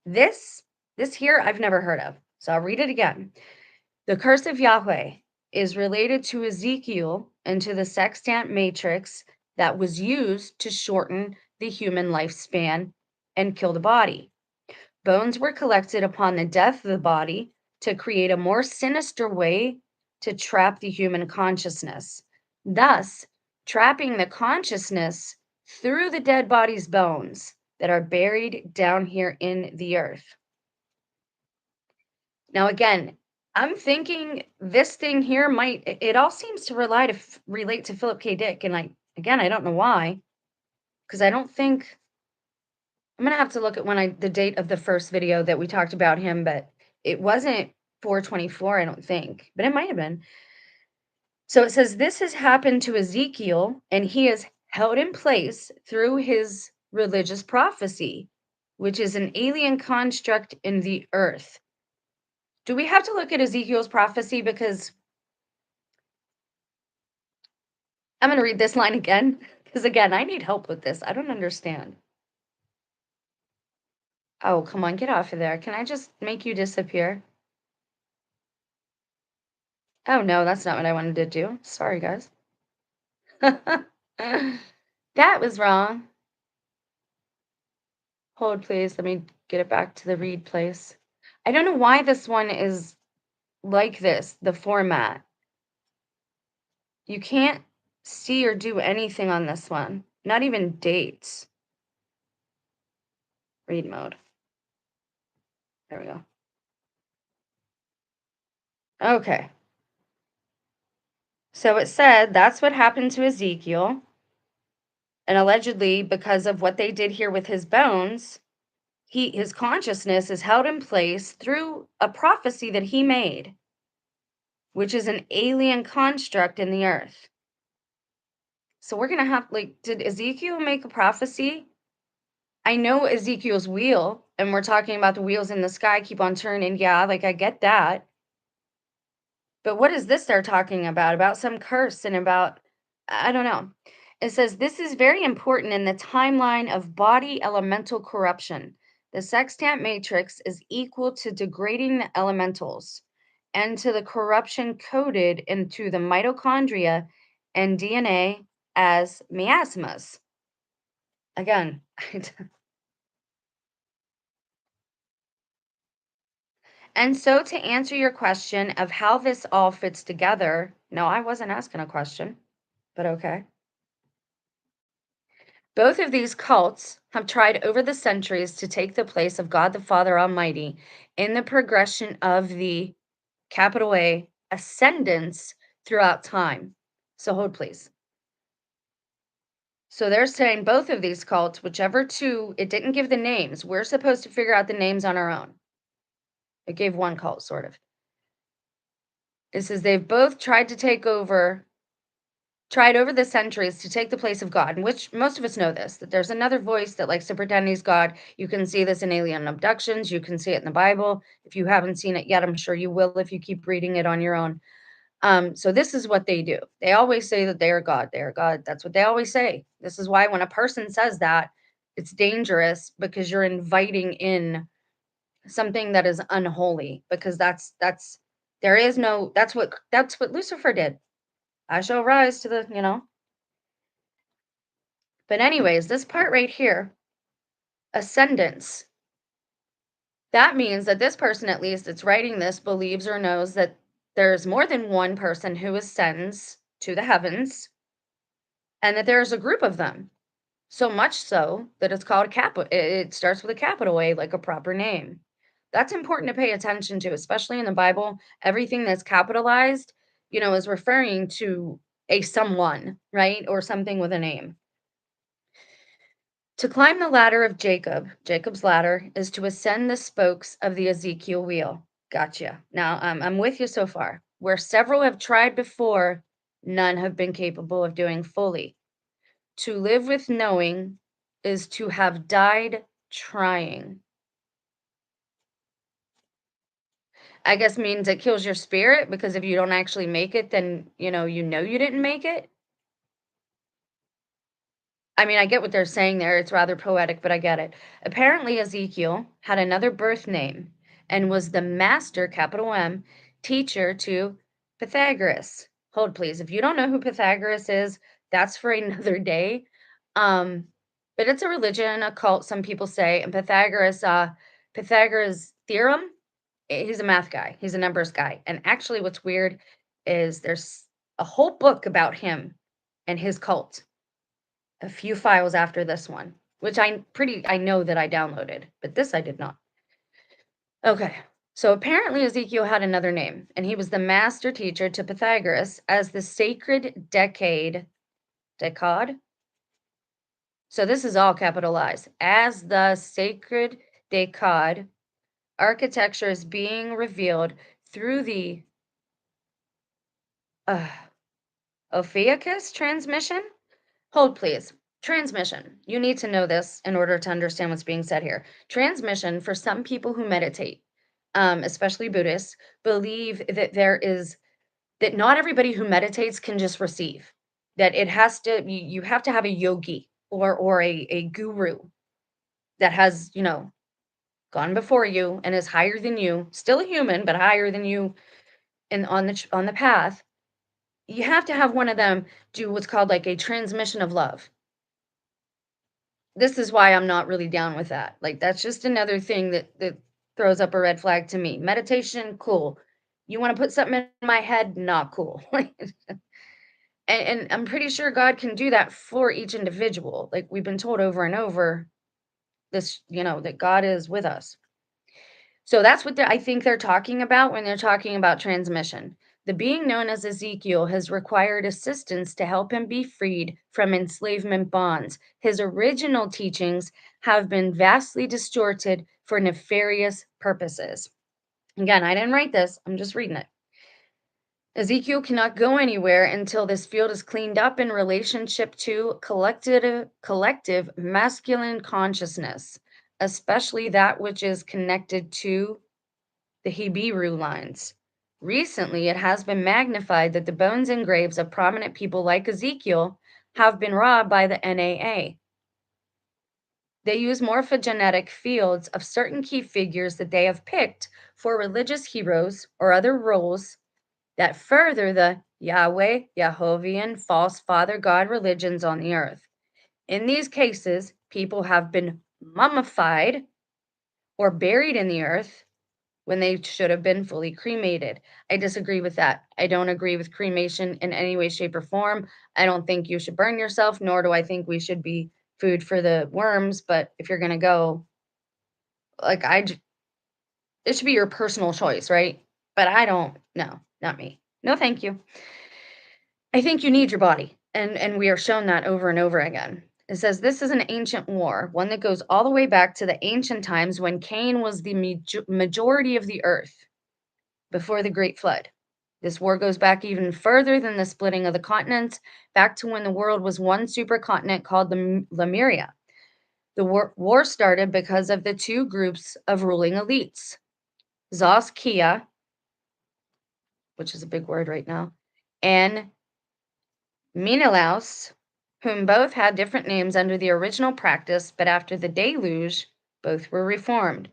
this, this here, I've never heard of. So I'll read it again. The curse of Yahweh is related to Ezekiel and to the sextant matrix that was used to shorten the human lifespan and kill the body. Bones were collected upon the death of the body to create a more sinister way to trap the human consciousness, thus, trapping the consciousness through the dead body's bones that are buried down here in the earth. Now, again, I'm thinking this thing here might, it all seems to relate to Philip K. Dick. And again, I don't know why, because I don't think, I'm going to have to look at the date of the first video that we talked about him, but it wasn't 424, I don't think, but it might have been. So it says, this has happened to Ezekiel, and he is held in place through his religious prophecy, which is an alien construct in the earth. Do we have to look at Ezekiel's prophecy? Because I'm going to read this line again, because again, I need help with this. I don't understand. Oh, come on, get off of there. Can I just make you disappear? Oh, no, that's not what I wanted to do. Sorry, guys. That was wrong. Hold, please. Let me get it back to the read place. I don't know why this one is like this, the format. You can't see or do anything on this one, not even dates. Read mode. There we go. Okay. So it said that's what happened to Ezekiel. And allegedly, because of what they did here with his bones, his consciousness is held in place through a prophecy that he made, which is an alien construct in the earth. So we're gonna have, did Ezekiel make a prophecy? I know Ezekiel's wheel, and we're talking about the wheels in the sky keep on turning. Yeah, I get that. But what is this they're talking about? About some curse and about, I don't know. It says this is very important in the timeline of body elemental corruption. The sextant matrix is equal to degrading the elementals and to the corruption coded into the mitochondria and DNA as miasmas. Again, and so to answer your question of how this all fits together, no, I wasn't asking a question, but okay. Both of these cults have tried over the centuries to take the place of God the Father Almighty in the progression of the capital A ascendance throughout time. So hold please. So they're saying both of these cults, whichever two, it didn't give the names. We're supposed to figure out the names on our own. It gave one cult, sort of. It says they've both tried over the centuries to take the place of God, in which most of us know this, that there's another voice that likes to pretend he's God. You can see this in alien abductions. You can see it in the Bible. If you haven't seen it yet, I'm sure you will if you keep reading it on your own. So this is what they do. They always say that they are God. They are God. That's what they always say. This is why when a person says that, it's dangerous because you're inviting in something that is unholy, because there is no, that's what Lucifer did. I shall rise to the. But anyways, this part right here, ascendance, that means that this person, at least that's writing this, believes or knows that there's more than one person who ascends to the heavens and that there's a group of them. So much so that it's called a capital. It starts with a capital A, like a proper name. That's important to pay attention to, especially in the Bible. Everything that's capitalized, is referring to a someone, right? Or something with a name. To climb the ladder of Jacob, Jacob's ladder, is to ascend the spokes of the Ezekiel wheel. Gotcha. Now, I'm with you so far. Where several have tried before, none have been capable of doing fully. To live with knowing is to have died trying. I guess means it kills your spirit because if you don't actually make it, then you know you didn't make it. I mean, I get what they're saying there. It's rather poetic, but I get it. Apparently, Ezekiel had another birth name and was the master, capital M, teacher to Pythagoras. Hold, please. If you don't know who Pythagoras is, that's for another day. Um, but it's a religion, a cult, some people say. And Pythagoras' theorem, he's a math guy, he's a numbers guy. And actually, what's weird is there's a whole book about him and his cult, a few files after this one, which I know that I downloaded, but this I did not. Okay. So apparently Ezekiel had another name, and he was the master teacher to Pythagoras as the sacred decad. So this is all capitalized. As the sacred decad architecture is being revealed through the uh, Ophiuchus transmission. Hold, please. Transmission. You need to know this in order to understand what's being said here. Transmission, for some people who meditate, especially Buddhists, believe that that not everybody who meditates can just receive. That it has to, you have to have a yogi or a guru that has, gone before you and is higher than you, still a human, but higher than you on the path. You have to have one of them do what's called like a transmission of love. This is why I'm not really down with that. Like, that's just another thing that throws up a red flag to me. Meditation, cool. You wanna put something in my head, not cool. Like, and I'm pretty sure God can do that for each individual. Like, we've been told over and over this, that God is with us. So that's what I think they're talking about when they're talking about transmission. The being known as Ezekiel has required assistance to help him be freed from enslavement bonds. His original teachings have been vastly distorted for nefarious purposes. Again, I didn't write this, I'm just reading it. Ezekiel cannot go anywhere until this field is cleaned up in relationship to collective masculine consciousness, especially that which is connected to the Hebrew lines. Recently, it has been magnified that the bones and graves of prominent people like Ezekiel have been robbed by the NAA. They use morphogenetic fields of certain key figures that they have picked for religious heroes or other roles that further the Yahweh, Yahovian, false father god religions on the earth. In these cases, people have been mummified or buried in the earth when they should have been fully cremated. I disagree with that. I don't agree with cremation in any way, shape, or form. I don't think you should burn yourself, nor do I think we should be food for the worms. But if you're going to go, like, it should be your personal choice, right? But I don't, no, not me. No, thank you. I think you need your body. And we are shown that over and over again. It says this is an ancient war, one that goes all the way back to the ancient times when Cain was the majority of the earth before the Great Flood. This war goes back even further than the splitting of the continents, back to when the world was one supercontinent called the Lemuria. The war started because of the two groups of ruling elites, Zoskia, which is a big word right now, and Menelaus, whom both had different names under the original practice, but after the deluge, both were reformed.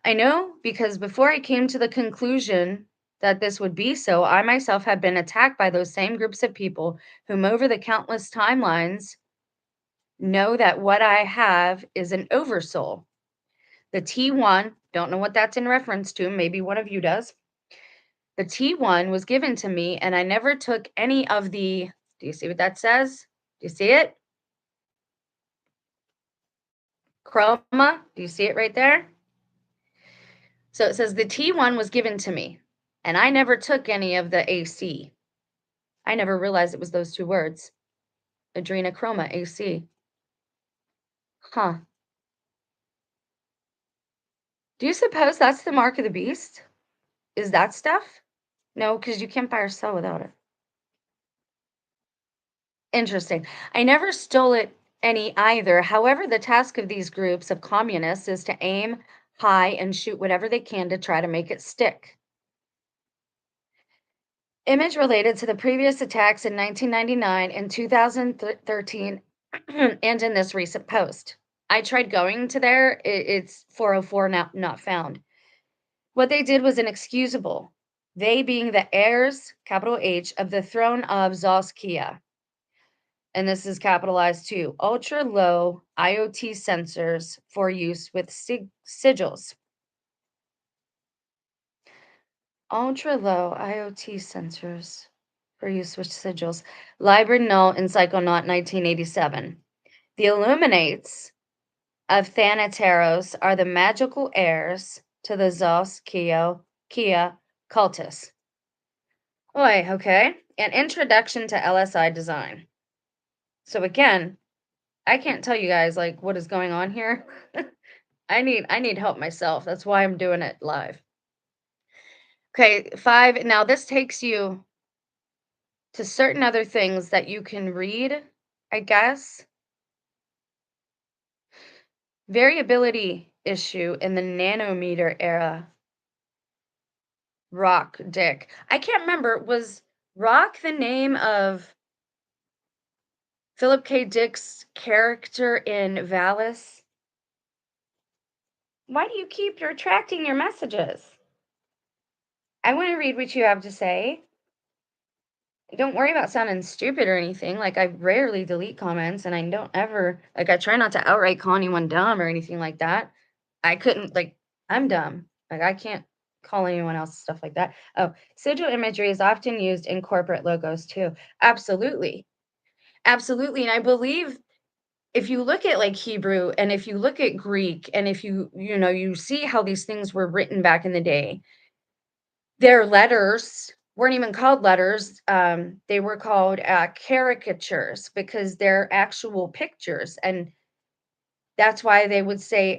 I know because before I came to the conclusion that this would be so, I myself had been attacked by those same groups of people whom, over the countless timelines, know that what I have is an oversoul. The T1, don't know what that's in reference to, maybe one of you does. The T1 was given to me, and I never took any of the, do you see what that says? Do you see it? Chroma, do you see it right there? So it says the T1 was given to me, and I never took any of the AC. I never realized it was those two words, adrenochroma, AC. Huh. Do you suppose that's the mark of the beast? Is that stuff? No, because you can't buy or sell without it. Interesting. I never stole it any either. However, the task of these groups of communists is to aim high and shoot whatever they can to try to make it stick. Image related to the previous attacks in 1999 and 2013 and in this recent post. I tried going to there. It's 404 now, not found. What they did was inexcusable. They being the heirs, capital H, of the throne of Zoskia. And this is capitalized too. Ultra low IoT sensors for use with sigils. Ultra low IoT sensors for use with sigils. Liber Null and Psychonaut 1987. The Illuminates of Thanateros are the magical heirs to the Zos Kia cultus. Oi, okay. An introduction to LSI design. So again, I can't tell you guys like what is going on here. I need help myself. That's why I'm doing it live. Okay, 5. Now this takes you to certain other things that you can read, I guess. Variability issue in the nanometer era. Rock Dick. I can't remember. Was Rock the name of Philip K. Dick's character in Valis? Why do you keep retracting your messages? I want to read what you have to say. Don't worry about sounding stupid or anything. Like, I rarely delete comments and I don't ever, like, I try not to outright call anyone dumb or anything like that. I couldn't, like, I'm dumb. Like, I can't call anyone else stuff like that. Oh, sigil imagery is often used in corporate logos too. Absolutely. Absolutely. And I believe if you look at like Hebrew and if you look at Greek and if you see how these things were written back in the day, their letters weren't even called letters. They were called caricatures because they're actual pictures. And that's why they would say,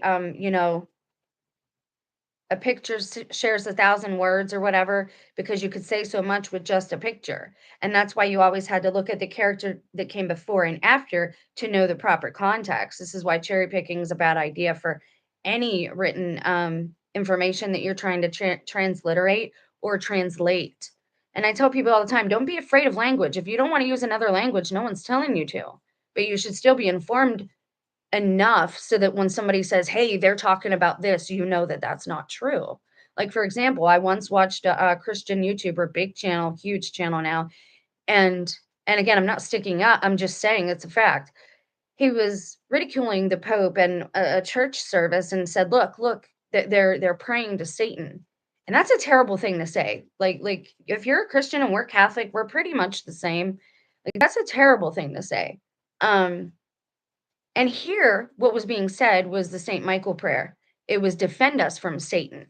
a picture shares 1,000 words or whatever, because you could say so much with just a picture. And that's why you always had to look at the character that came before and after to know the proper context. This is why cherry picking is a bad idea for any written information that you're trying to transliterate or translate. And I tell people all the time, don't be afraid of language. If you don't want to use another language, no one's telling you to, but you should still be informed enough so that when somebody says, "Hey, they're talking about this," you know that that's not true. Like, for example, I once watched a Christian YouTuber, big channel, huge channel now, and again, I'm not sticking up, I'm just saying it's a fact. He was ridiculing the Pope and a church service and said, "Look, they're praying to Satan." And that's a terrible thing to say. Like if you're a Christian and we're Catholic, we're pretty much the same. Like that's a terrible thing to say. Um and here, what was being said was the St. Michael prayer. It was defend us from Satan.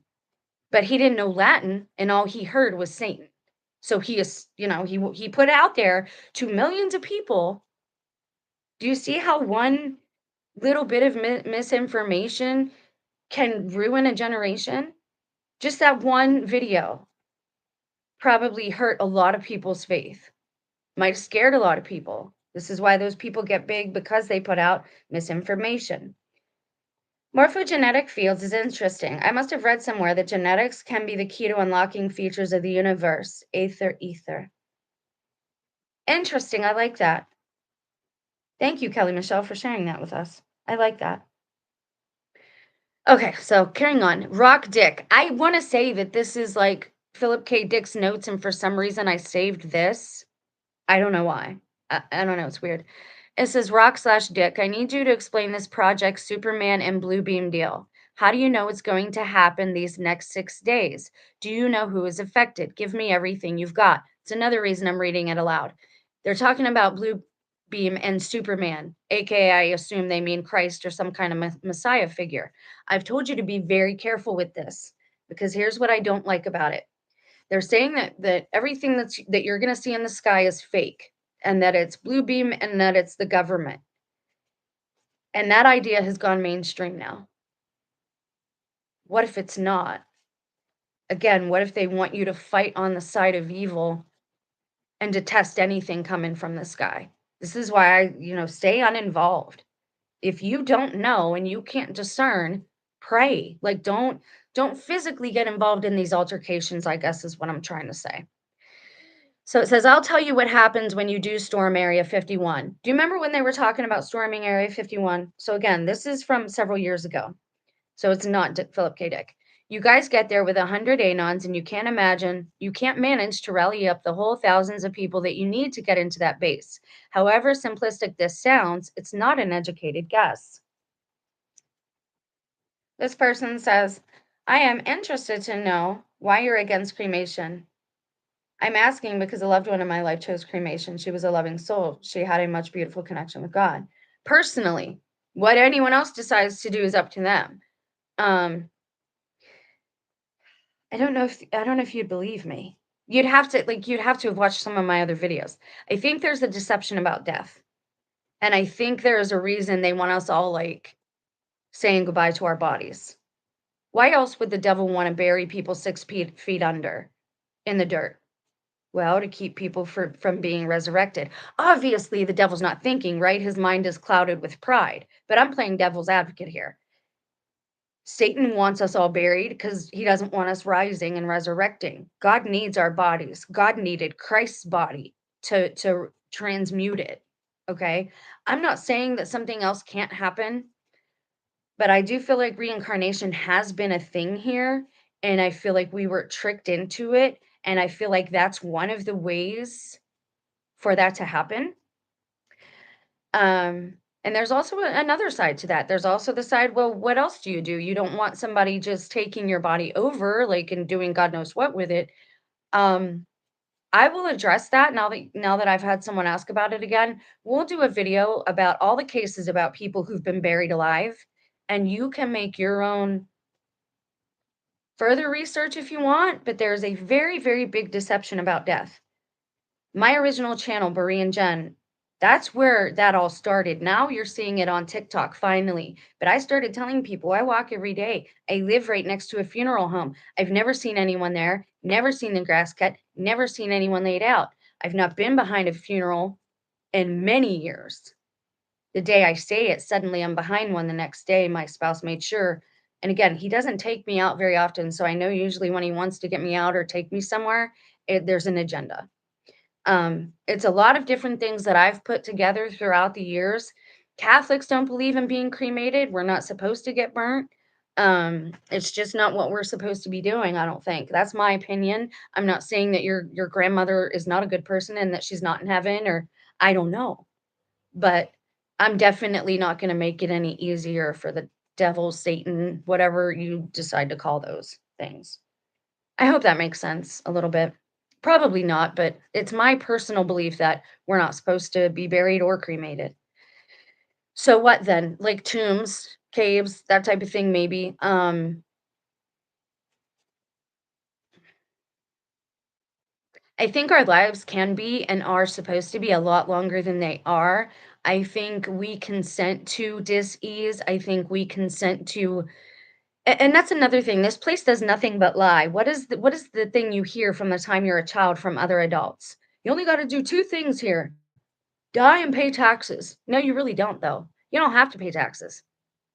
But he didn't know Latin, and all he heard was Satan. So he is, he put out there to millions of people. Do you see how one little bit of misinformation can ruin a generation? Just that one video probably hurt a lot of people's faith. Might have scared a lot of people. This is why those people get big because they put out misinformation. Morphogenetic fields is interesting. I must have read somewhere that genetics can be the key to unlocking features of the universe. Ether. Interesting. I like that. Thank you, Kelly Michelle, for sharing that with us. I like that. Okay, so carrying on. Rock Dick. I want to say that this is like Philip K. Dick's notes, and for some reason I saved this. I don't know why. I don't know. It's weird. It says Rock/Dick. I need you to explain this project Superman and Blue Beam deal. How do you know it's going to happen these next 6 days? Do you know who is affected? Give me everything you've got. It's another reason I'm reading it aloud. They're talking about Blue Beam and Superman, aka I assume they mean Christ or some kind of Messiah figure. I've told you to be very careful with this because here's what I don't like about it. They're saying that everything that you're going to see in the sky is fake, and that it's blue beam, and that it's the government. And that idea has gone mainstream now. What if it's not? Again, what if they want you to fight on the side of evil and to test anything coming from the sky? This is why stay uninvolved. If you don't know and you can't discern, pray. Like, don't physically get involved in these altercations, I guess is what I'm trying to say. So it says, I'll tell you what happens when you do storm Area 51. Do you remember when they were talking about storming Area 51? So again, this is from several years ago. So it's not Philip K. Dick. You guys get there with 100 Anons, and you can't manage to rally up the whole thousands of people that you need to get into that base. However simplistic this sounds, it's not an educated guess. This person says, I am interested to know why you're against cremation. I'm asking because a loved one in my life chose cremation. She was a loving soul. She had a much beautiful connection with God. Personally, what anyone else decides to do is up to them. I don't know if you'd believe me. You'd have to have watched some of my other videos. I think there's a deception about death. And I think there is a reason they want us all saying goodbye to our bodies. Why else would the devil want to bury people 6 feet under in the dirt? Well, to keep people from being resurrected. Obviously, the devil's not thinking, right? His mind is clouded with pride. But I'm playing devil's advocate here. Satan wants us all buried because he doesn't want us rising and resurrecting. God needs our bodies. God needed Christ's body to transmute it. Okay. I'm not saying that something else can't happen, but I do feel like reincarnation has been a thing here. And I feel like we were tricked into it. And I feel like that's one of the ways for that to happen. And there's also another side to that. There's also the side, well, what else do? You don't want somebody just taking your body over, and doing God knows what with it. I will address that now that I've had someone ask about it again. We'll do a video about all the cases about people who've been buried alive, and you can make your own further research if you want, but there's a very, very big deception about death. My original channel, Brie and Jen, that's where that all started. Now you're seeing it on TikTok finally. But I started telling people I walk every day. I live right next to a funeral home. I've never seen anyone there, never seen the grass cut, never seen anyone laid out. I've not been behind a funeral in many years. The day I say it, suddenly I'm behind one the next day. My spouse made sure. And again, he doesn't take me out very often. So I know usually when he wants to get me out or take me somewhere, there's an agenda. It's a lot of different things that I've put together throughout the years. Catholics don't believe in being cremated. We're not supposed to get burnt. It's just not what we're supposed to be doing, I don't think. That's my opinion. I'm not saying that your grandmother is not a good person and that she's not in heaven, or I don't know. But I'm definitely not going to make it any easier for the devil, Satan, whatever you decide to call those things. I hope that makes sense a little bit. Probably not, but it's my personal belief that we're not supposed to be buried or cremated. So what then? Like tombs, caves, that type of thing, maybe. I think our lives can be and are supposed to be a lot longer than they are. I think we consent to dis-ease. I think we consent to and that's another thing. This place does nothing but lie. What is the thing you hear from the time you're a child from other adults? You only got to do 2 things here. Die and pay taxes. No, you really don't, though. You don't have to pay taxes.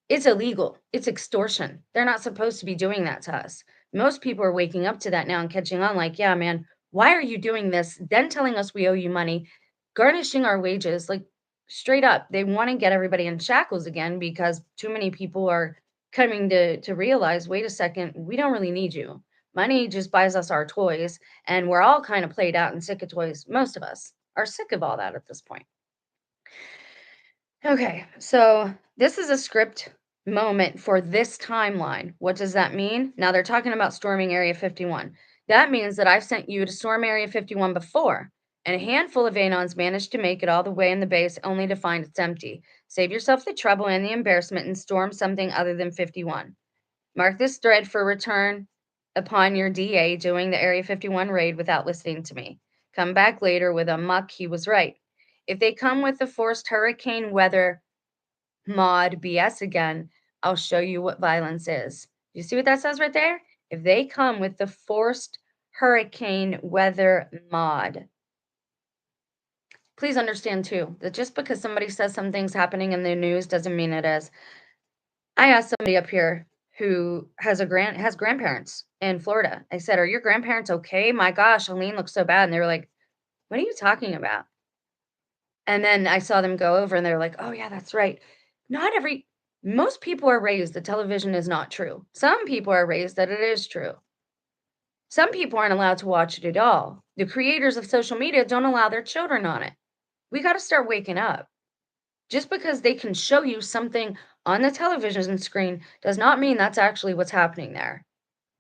It's illegal. It's extortion. They're not supposed to be doing that to us. Most people are waking up to that now and catching on like, yeah, man, why are you doing this? Then telling us we owe you money, garnishing our wages, like straight up. They want to get everybody in shackles again because too many people are coming to realize, wait a second, we don't really need you. Money just buys us our toys, and we're all kind of played out and sick of toys. Most of us are sick of all that at this point. Okay, so this is a script moment for this timeline. What does that mean? Now they're talking about storming Area 51. That means that I've sent you to storm Area 51 before, and a handful of Anons managed to make it all the way in the base only to find it's empty. Save yourself the trouble and the embarrassment and storm something other than 51. Mark this thread for return upon your DA doing the Area 51 raid without listening to me. Come back later with a muck, he was right. If they come with the forced hurricane weather mod BS again, I'll show you what violence is. You see what that says right there? If they come with the forced hurricane weather mod, please understand too that just because somebody says something's happening in the news doesn't mean it is. I asked somebody up here who has grandparents in Florida. I said, "Are your grandparents okay? My gosh, Aline looks so bad." And they were like, "What are you talking about?" And then I saw them go over and they're like, "Oh yeah, that's right." Not every Most people are raised that television is not true. Some people are raised that it is true. Some people aren't allowed to watch it at all. The creators of social media don't allow their children on it. We got to start waking up. Just because they can show you something on the television screen does not mean that's actually what's happening there.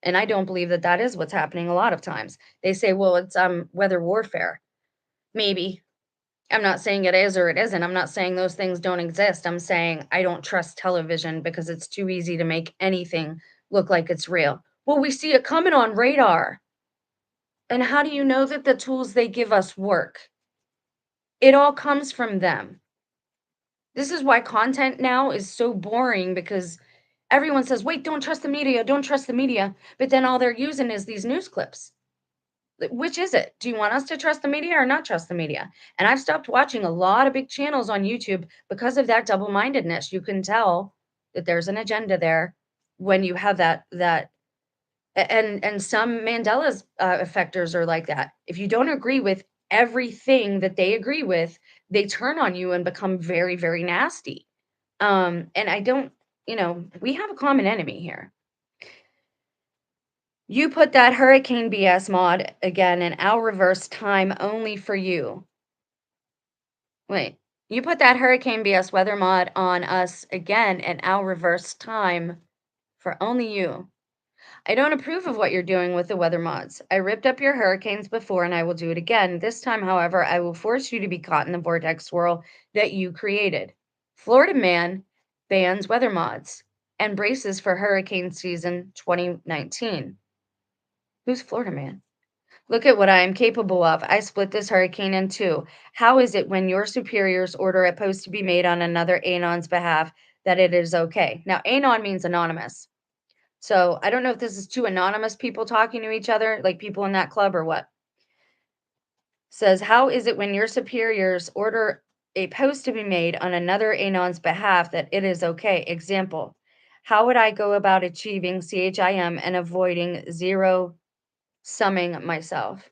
And I don't believe that that is what's happening a lot of times. They say, "Well, it's weather warfare." Maybe. I'm not saying it is or it isn't. I'm not saying those things don't exist. I'm saying I don't trust television because it's too easy to make anything look like it's real. Well, we see it coming on radar. And how do you know that the tools they give us work? It all comes from them. This is why content now is so boring because everyone says, "Wait, don't trust the media, don't trust the media." But then all they're using is these news clips. Which is it? Do you want us to trust the media or not trust the media? And I've stopped watching a lot of big channels on YouTube because of that double-mindedness. You can tell that there's an agenda there when you have and some Mandela's effectors are like that. If you don't agree with everything that they agree with, they turn on you and become very, very nasty. And I don't, we have a common enemy here. You put that hurricane BS mod again, and I'll reverse time only for you. Wait, you put that hurricane BS weather mod on us again, and I'll reverse time for only you. I don't approve of what you're doing with the weather mods. I ripped up your hurricanes before, and I will do it again. This time, however, I will force you to be caught in the vortex swirl that you created. Florida man bans weather mods and braces for hurricane season 2019. Who's Florida man? Look at what I am capable of. I split this hurricane in two. How is it when your superiors order a post to be made on another Anon's behalf that it is okay? Now, Anon means anonymous. So I don't know if this is two anonymous people talking to each other, like people in that club or what. Says, how is it when your superiors order a post to be made on another Anon's behalf that it is okay? Example, how would I go about achieving CHIM and avoiding zero summing myself?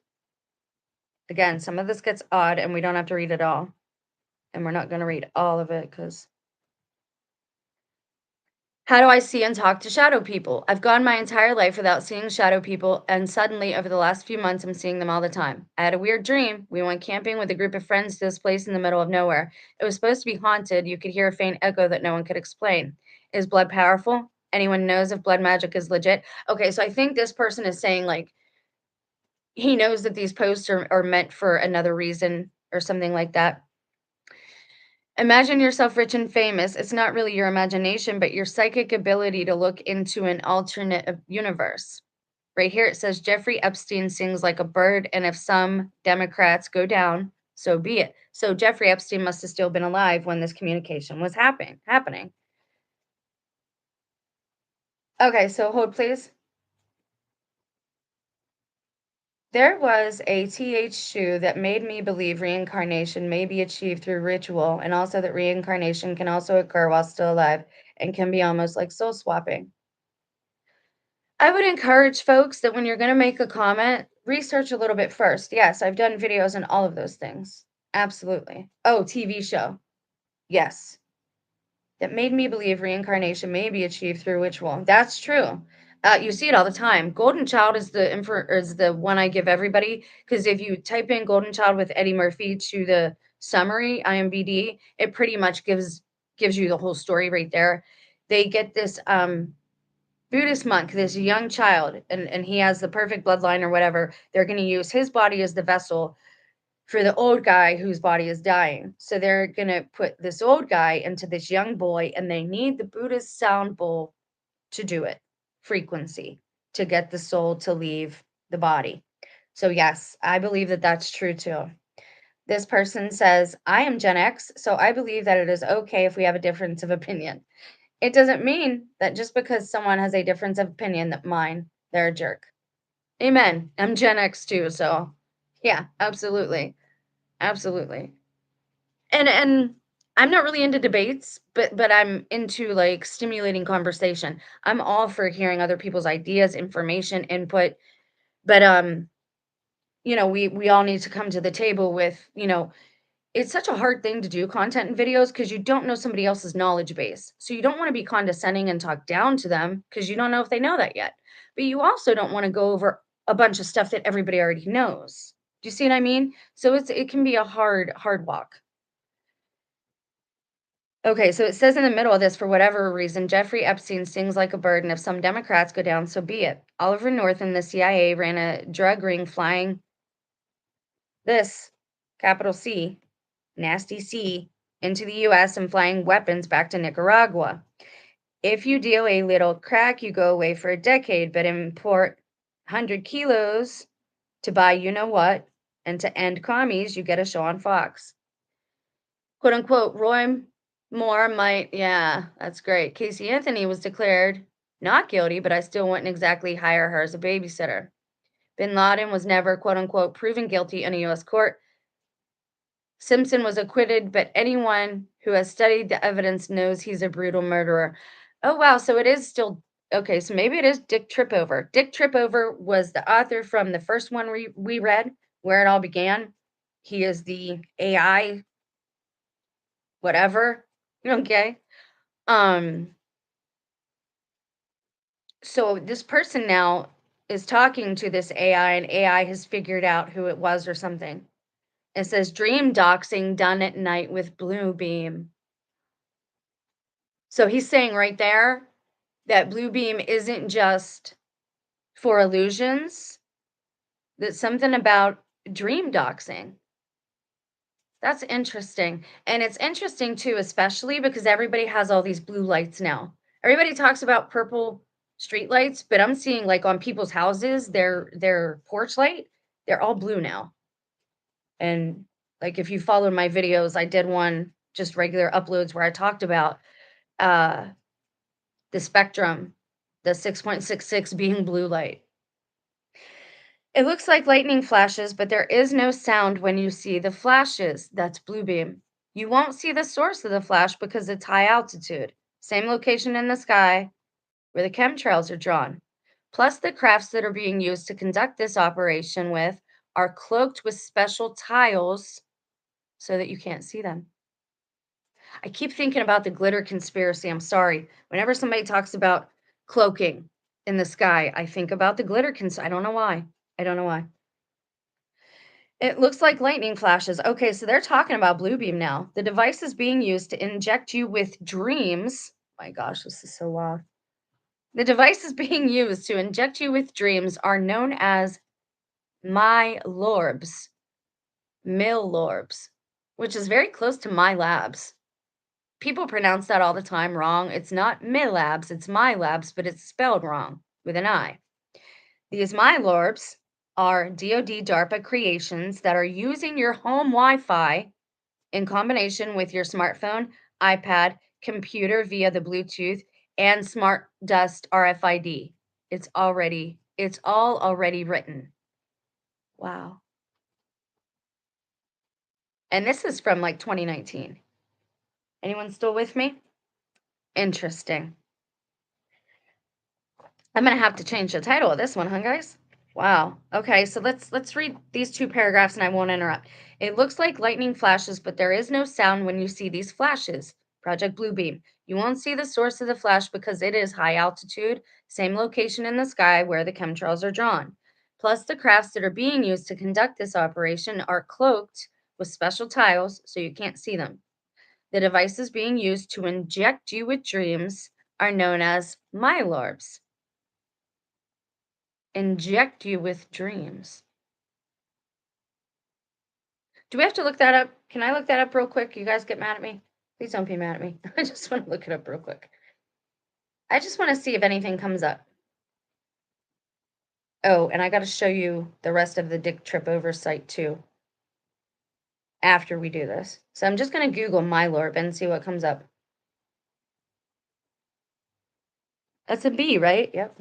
Again, some of this gets odd and we don't have to read it all. And we're not going to read all of it because how do I see and talk to shadow people? I've gone my entire life without seeing shadow people, and suddenly, over the last few months, I'm seeing them all the time. I had a weird dream. We went camping with a group of friends to this place in the middle of nowhere. It was supposed to be haunted. You could hear a faint echo that no one could explain. Is blood powerful? Anyone knows if blood magic is legit? Okay, so I think this person is saying, like, he knows that these posts are meant for another reason or something like that. Imagine yourself rich and famous. It's not really your imagination, but your psychic ability to look into an alternate universe. Right here it says Jeffrey Epstein sings like a bird, and if some Democrats go down, so be it. So Jeffrey Epstein must have still been alive when this communication was happening. Okay, so hold please. There was a TH shoe that made me believe reincarnation may be achieved through ritual, and also that reincarnation can also occur while still alive and can be almost like soul swapping. I would encourage folks that when you're going to make a comment, research a little bit first. Yes, I've done videos on all of those things. Absolutely. Oh, TV show. Yes. That made me believe reincarnation may be achieved through ritual. That's true. You see it all the time. Golden Child is the one I give everybody because if you type in Golden Child with Eddie Murphy to the summary IMBD, it pretty much gives you the whole story right there. They get this Buddhist monk, this young child, and he has the perfect bloodline or whatever. They're going to use his body as the vessel for the old guy whose body is dying. So they're going to put this old guy into this young boy, and they need the Buddhist sound bowl to do it. Frequency. to get the soul to leave the body. So, yes, I believe that that's true too. This person says, I am Gen X, so I believe that it is okay if we have a difference of opinion. It doesn't mean that just because someone has a difference of opinion that mine, they're a jerk. Amen. I'm Gen X too, so yeah, absolutely. Absolutely. And I'm not really into debates, but I'm into like stimulating conversation. I'm all for hearing other people's ideas, information, input, but we all need to come to the table with, it's such a hard thing to do content and videos because you don't know somebody else's knowledge base. So you don't want to be condescending and talk down to them because you don't know if they know that yet. But you also don't want to go over a bunch of stuff that everybody already knows. Do you see what I mean? So it can be a hard walk. Okay, so it says in the middle of this, for whatever reason, Jeffrey Epstein sings like a bird, and if some Democrats go down, so be it. Oliver North and the CIA ran a drug ring flying this, capital C, nasty C, into the US and flying weapons back to Nicaragua. If you deal a little crack, you go away for a decade, but import 100 kilos to buy you know what, and to end commies, you get a show on Fox. Quote unquote, Roy Moore might, yeah, that's great. Casey Anthony was declared not guilty, but I still wouldn't exactly hire her as a babysitter. Bin Laden was never, quote unquote, proven guilty in a US court. Simpson was acquitted, but anyone who has studied the evidence knows he's a brutal murderer. Oh, wow. So it is still okay. So maybe it is Dick Tripover. Dick Tripover was the author from the first one we read, Where It All Began. He is the AI, whatever. Okay. Um, so this person now is talking to this AI, and AI has figured out who it was or something. It says dream doxing done at night with Bluebeam. So he's saying right there that Bluebeam isn't just for illusions, that something about dream doxing. That's interesting. And it's interesting too, especially because everybody has all these blue lights now. Everybody talks about purple street lights, but I'm seeing like on people's houses, their porch light, they're all blue now. And like if you followed my videos, I did one just regular uploads where I talked about uh the spectrum, the 6.66 being blue light. It looks like lightning flashes, but there is no sound when you see the flashes. That's Bluebeam. You won't see the source of the flash because it's high altitude. Same location in the sky where the chemtrails are drawn. Plus, the crafts that are being used to conduct this operation with are cloaked with special tiles so that you can't see them. I keep thinking about the glitter conspiracy. I'm sorry. Whenever somebody talks about cloaking in the sky, I think about the glitter I don't know why. I don't know why. It looks like lightning flashes. Okay, so they're talking about Bluebeam now. The device is being used to inject you with dreams. My gosh, this is so loud. The devices being used to inject you with dreams are known as MyLorbs, MilLorbs, which is very close to My Labs. People pronounce that all the time wrong. It's not MiLabs, it's My Labs, but it's spelled wrong with an I. These MyLorbs are DoD DARPA creations that are using your home Wi-Fi in combination with your smartphone, iPad, computer via the Bluetooth, and Smart Dust RFID. It's all already written. Wow. And this is from like 2019. Anyone still with me? Interesting. I'm gonna have to change the title of this one, huh, guys? Wow. Okay, so let's read these two paragraphs and I won't interrupt. It looks like lightning flashes, but there is no sound when you see these flashes. Project Bluebeam. You won't see the source of the flash because it is high altitude, same location in the sky where the chemtrails are drawn. Plus, the crafts that are being used to conduct this operation are cloaked with special tiles so you can't see them. The devices being used to inject you with dreams are known as MyLorbs. Inject you with dreams. Do we have to look that up? Can I look that up real quick? You guys get mad at me? Please don't be mad at me. I just want to look it up real quick. I just want to see if anything comes up. Oh, and I gotta show you the rest of the Dick Trip Over site too after we do this. So I'm just gonna Google Mylorb and see what comes up. That's a B, right? Yep.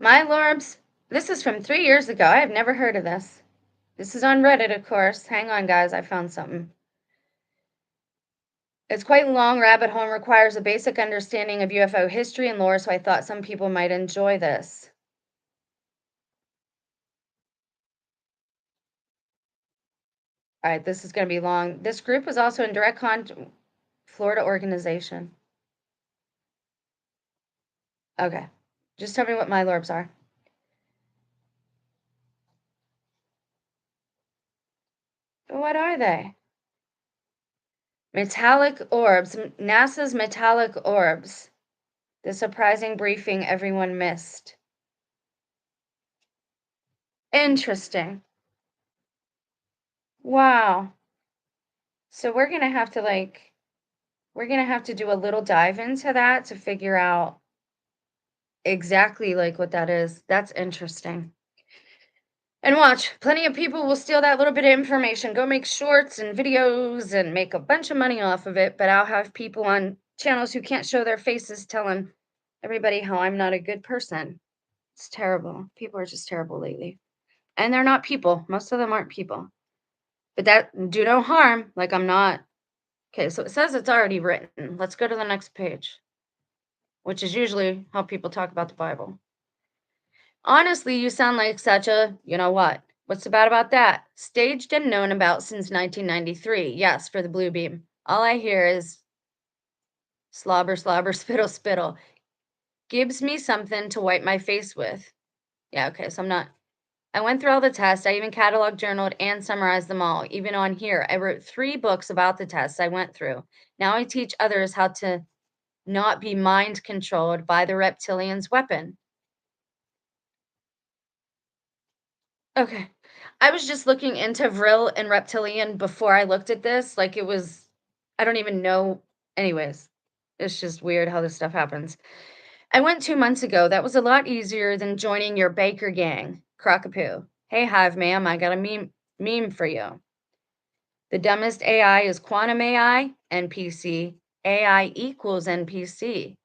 Mylorbs. This is from 3 years ago. I have never heard of this. This is on Reddit, of course. Hang on, guys. I found something. It's quite a long rabbit hole and requires a basic understanding of UFO history and lore, so I thought some people might enjoy this. All right, this is going to be long. This group was also in direct contact Florida organization. Okay. Just tell me what Mylorbs are. What are they? Metallic orbs. NASA's metallic orbs. The surprising briefing everyone missed. Interesting. Wow. So we're going to have to do a little dive into that to figure out exactly like what that is. That's interesting. And watch, plenty of people will steal that little bit of information, go make shorts and videos and make a bunch of money off of it. But I'll have people on channels who can't show their faces telling everybody how I'm not a good person. It's terrible. People are just terrible lately. And they're not people. Most of them aren't people. But that do no harm. Like I'm not. Okay, so it says it's already written. Let's go to the next page, which is usually how people talk about the Bible. Honestly, you sound like such a, you know what? What's so bad about that? Staged and known about since 1993. Yes, for the Blue Beam. All I hear is slobber, slobber, spittle, spittle. Gives me something to wipe my face with. Yeah, okay, so I'm not. I went through all the tests. I even cataloged, journaled, and summarized them all. Even on here, I wrote 3 books about the tests I went through. Now I teach others how to not be mind controlled by the reptilian's weapon. Okay. I was just looking into Vril and Reptilian before I looked at this. Like it was, I don't even know. Anyways, it's just weird how this stuff happens. I went 2 months ago. That was a lot easier than joining your Baker gang. Crockapoo. Hey, Hive ma'am, I got a meme for you. The dumbest AI is quantum AI, NPC. AI equals NPC.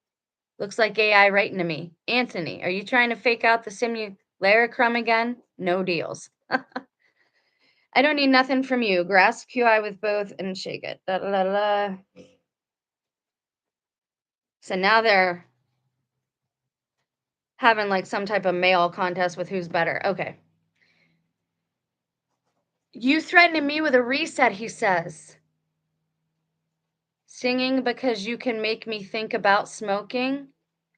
Looks like AI writing to me. Anthony, are you trying to fake out the simulacrum again? No deals. I don't need nothing from you. Grasp QI with both and shake it. Da, da, da, da. So now they're having like some type of male contest with who's better. Okay. You threatening me with a reset, he says. Singing because you can make me think about smoking.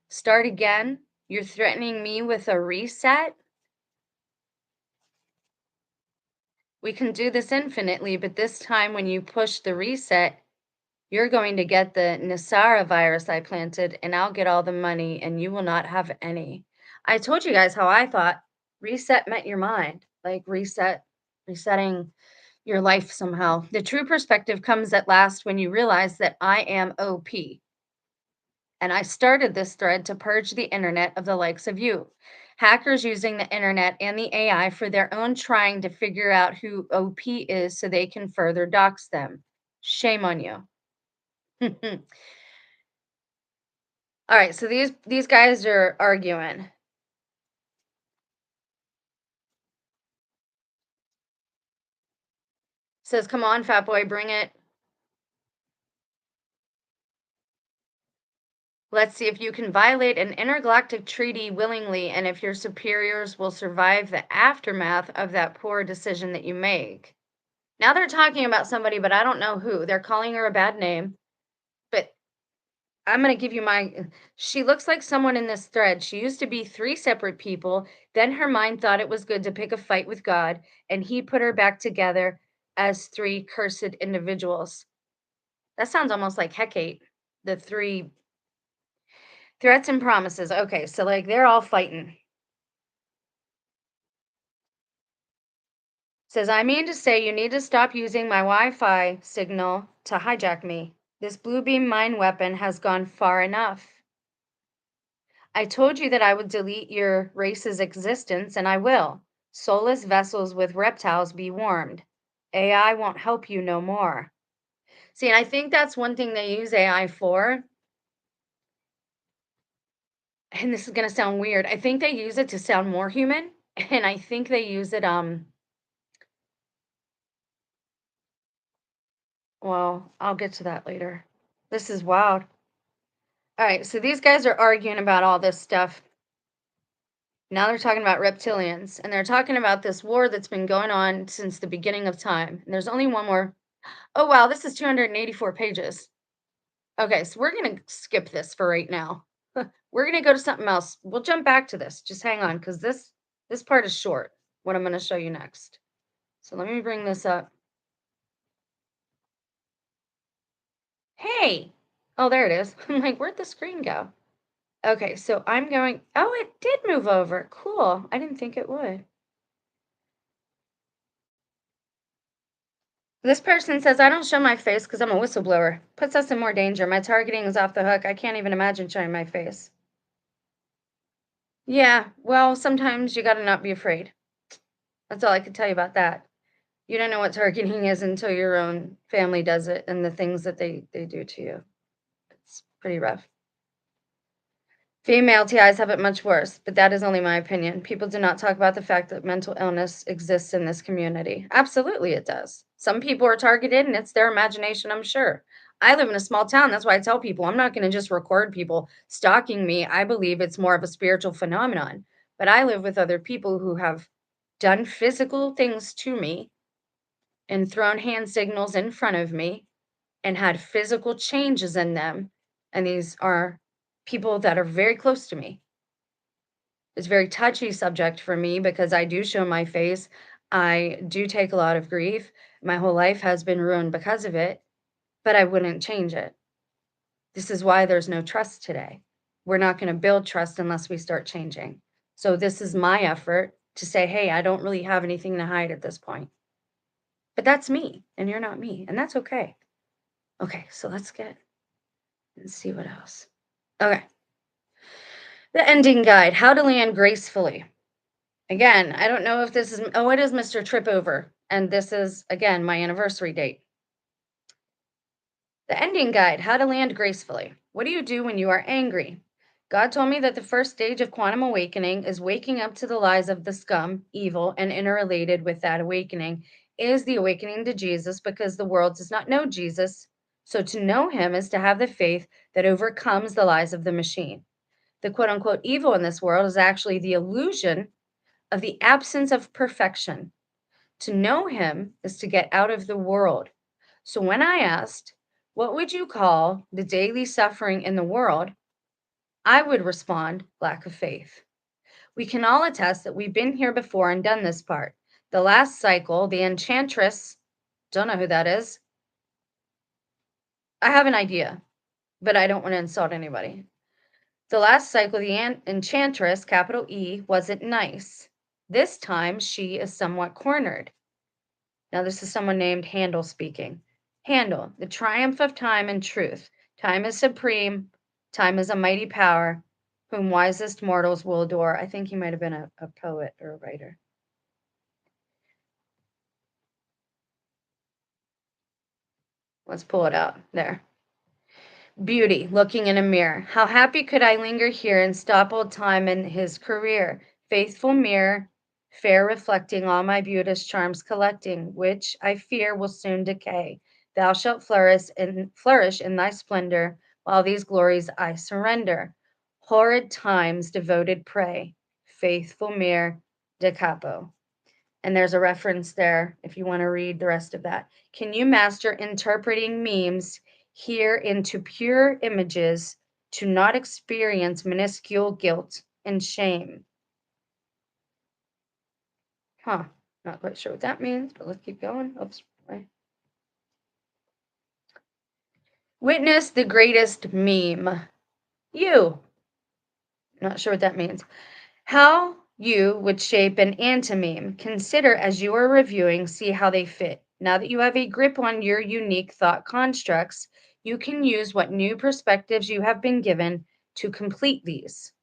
Start again. You're threatening me with a reset. We can do this infinitely, but this time when you push the reset, you're going to get the Nasara virus I planted, and I'll get all the money, and you will not have any. I told you guys how I thought reset meant your mind, like resetting your life somehow. The true perspective comes at last when you realize that I am OP. And I started this thread to purge the internet of the likes of you. Hackers using the internet and the AI for their own trying to figure out who OP is so they can further dox them. Shame on you. All right, so these guys are arguing. Says, "Come on, fat boy, bring it. Let's see if you can violate an intergalactic treaty willingly and if your superiors will survive the aftermath of that poor decision that you make." Now they're talking about somebody, but I don't know who. They're calling her a bad name, but I'm going to give you my. She looks like someone in this thread. She used to be 3 separate people. Then her mind thought it was good to pick a fight with God, and he put her back together as 3 cursed individuals. That sounds almost like Hecate, the 3 threats and promises. Okay, so like they're all fighting. Says, I mean to say you need to stop using my Wi Fi signal to hijack me. This blue beam mind weapon has gone far enough. I told you that I would delete your race's existence, and I will. Soulless vessels with reptiles be warned. AI won't help you no more. See, and I think that's one thing they use AI for. And this is gonna sound weird. I think they use it to sound more human, and I think they use it, well, I'll get to that later. This is wild. All right, so these guys are arguing about all this stuff. Now they're talking about reptilians, and they're talking about this war that's been going on since the beginning of time. And there's only one more. Oh, wow, this is 284 pages. Okay, so we're gonna skip this for right now. We're gonna go to something else. We'll jump back to this. Just hang on, because this part is short. What I'm gonna show you next. So let me bring this up. Hey! Oh, there it is. I'm like, where'd the screen go? Okay, so I'm going, oh, it did move over. Cool. I didn't think it would. This person says, I don't show my face because I'm a whistleblower. Puts us in more danger. My targeting is off the hook. I can't even imagine showing my face. Yeah, well, sometimes you gotta not be afraid. That's all I can tell you about that. You don't know what targeting is until your own family does it and the things that they do to you. It's pretty rough. Female TIs have it much worse, but that is only my opinion. People do not talk about the fact that mental illness exists in this community. Absolutely, it does. Some people are targeted, and it's their imagination, I'm sure. I live in a small town. That's why I tell people I'm not going to just record people stalking me. I believe it's more of a spiritual phenomenon. But I live with other people who have done physical things to me and thrown hand signals in front of me and had physical changes in them. And these are people that are very close to me. It's a very touchy subject for me because I do show my face. I do take a lot of grief. My whole life has been ruined because of it, but I wouldn't change it. This is why there's no trust today. We're not going to build trust unless we start changing. So this is my effort to say, hey, I don't really have anything to hide at this point. But that's me, and you're not me, and that's okay. Okay, so let's get and see what else. Okay. The ending guide, how to land gracefully. Again, I don't know if this is, oh, it is Mr. Tripover. And this is, again, my anniversary date. The ending guide, how to land gracefully. What do you do when you are angry? God told me that the first stage of quantum awakening is waking up to the lies of the scum, evil, and interrelated with that awakening is the awakening to Jesus because the world does not know Jesus. So to know him is to have the faith that overcomes the lies of the machine. The quote unquote evil in this world is actually the illusion of the absence of perfection. To know him is to get out of the world. So when I asked, what would you call the daily suffering in the world? I would respond, lack of faith. We can all attest that we've been here before and done this part. The last cycle, the enchantress, don't know who that is. I have an idea, but I don't want to insult anybody. The last cycle, the enchantress, capital E, wasn't nice. This time, she is somewhat cornered. Now, this is someone named Handel speaking. Handel, the triumph of time and truth. Time is supreme. Time is a mighty power, whom wisest mortals will adore. I think he might have been a poet or a writer. Let's pull it out. There. Beauty, looking in a mirror. How happy could I linger here and stop old time in his career? Faithful mirror, fair reflecting all my beauteous charms collecting, which I fear will soon decay. Thou shalt flourish in thy splendor, while these glories I surrender. Horrid time's devoted prey, faithful mirror, da capo. And there's a reference there if you want to read the rest of that. Can you master interpreting memes here into pure images to not experience minuscule guilt and shame? Huh. Not quite sure what that means, but let's keep going. Oops. Right. Witness the greatest meme. You. Not sure what that means. How you would shape an anti-meme. Consider as you are reviewing, see how they fit. Now that you have a grip on your unique thought constructs, You can use what new perspectives you have been given to complete these.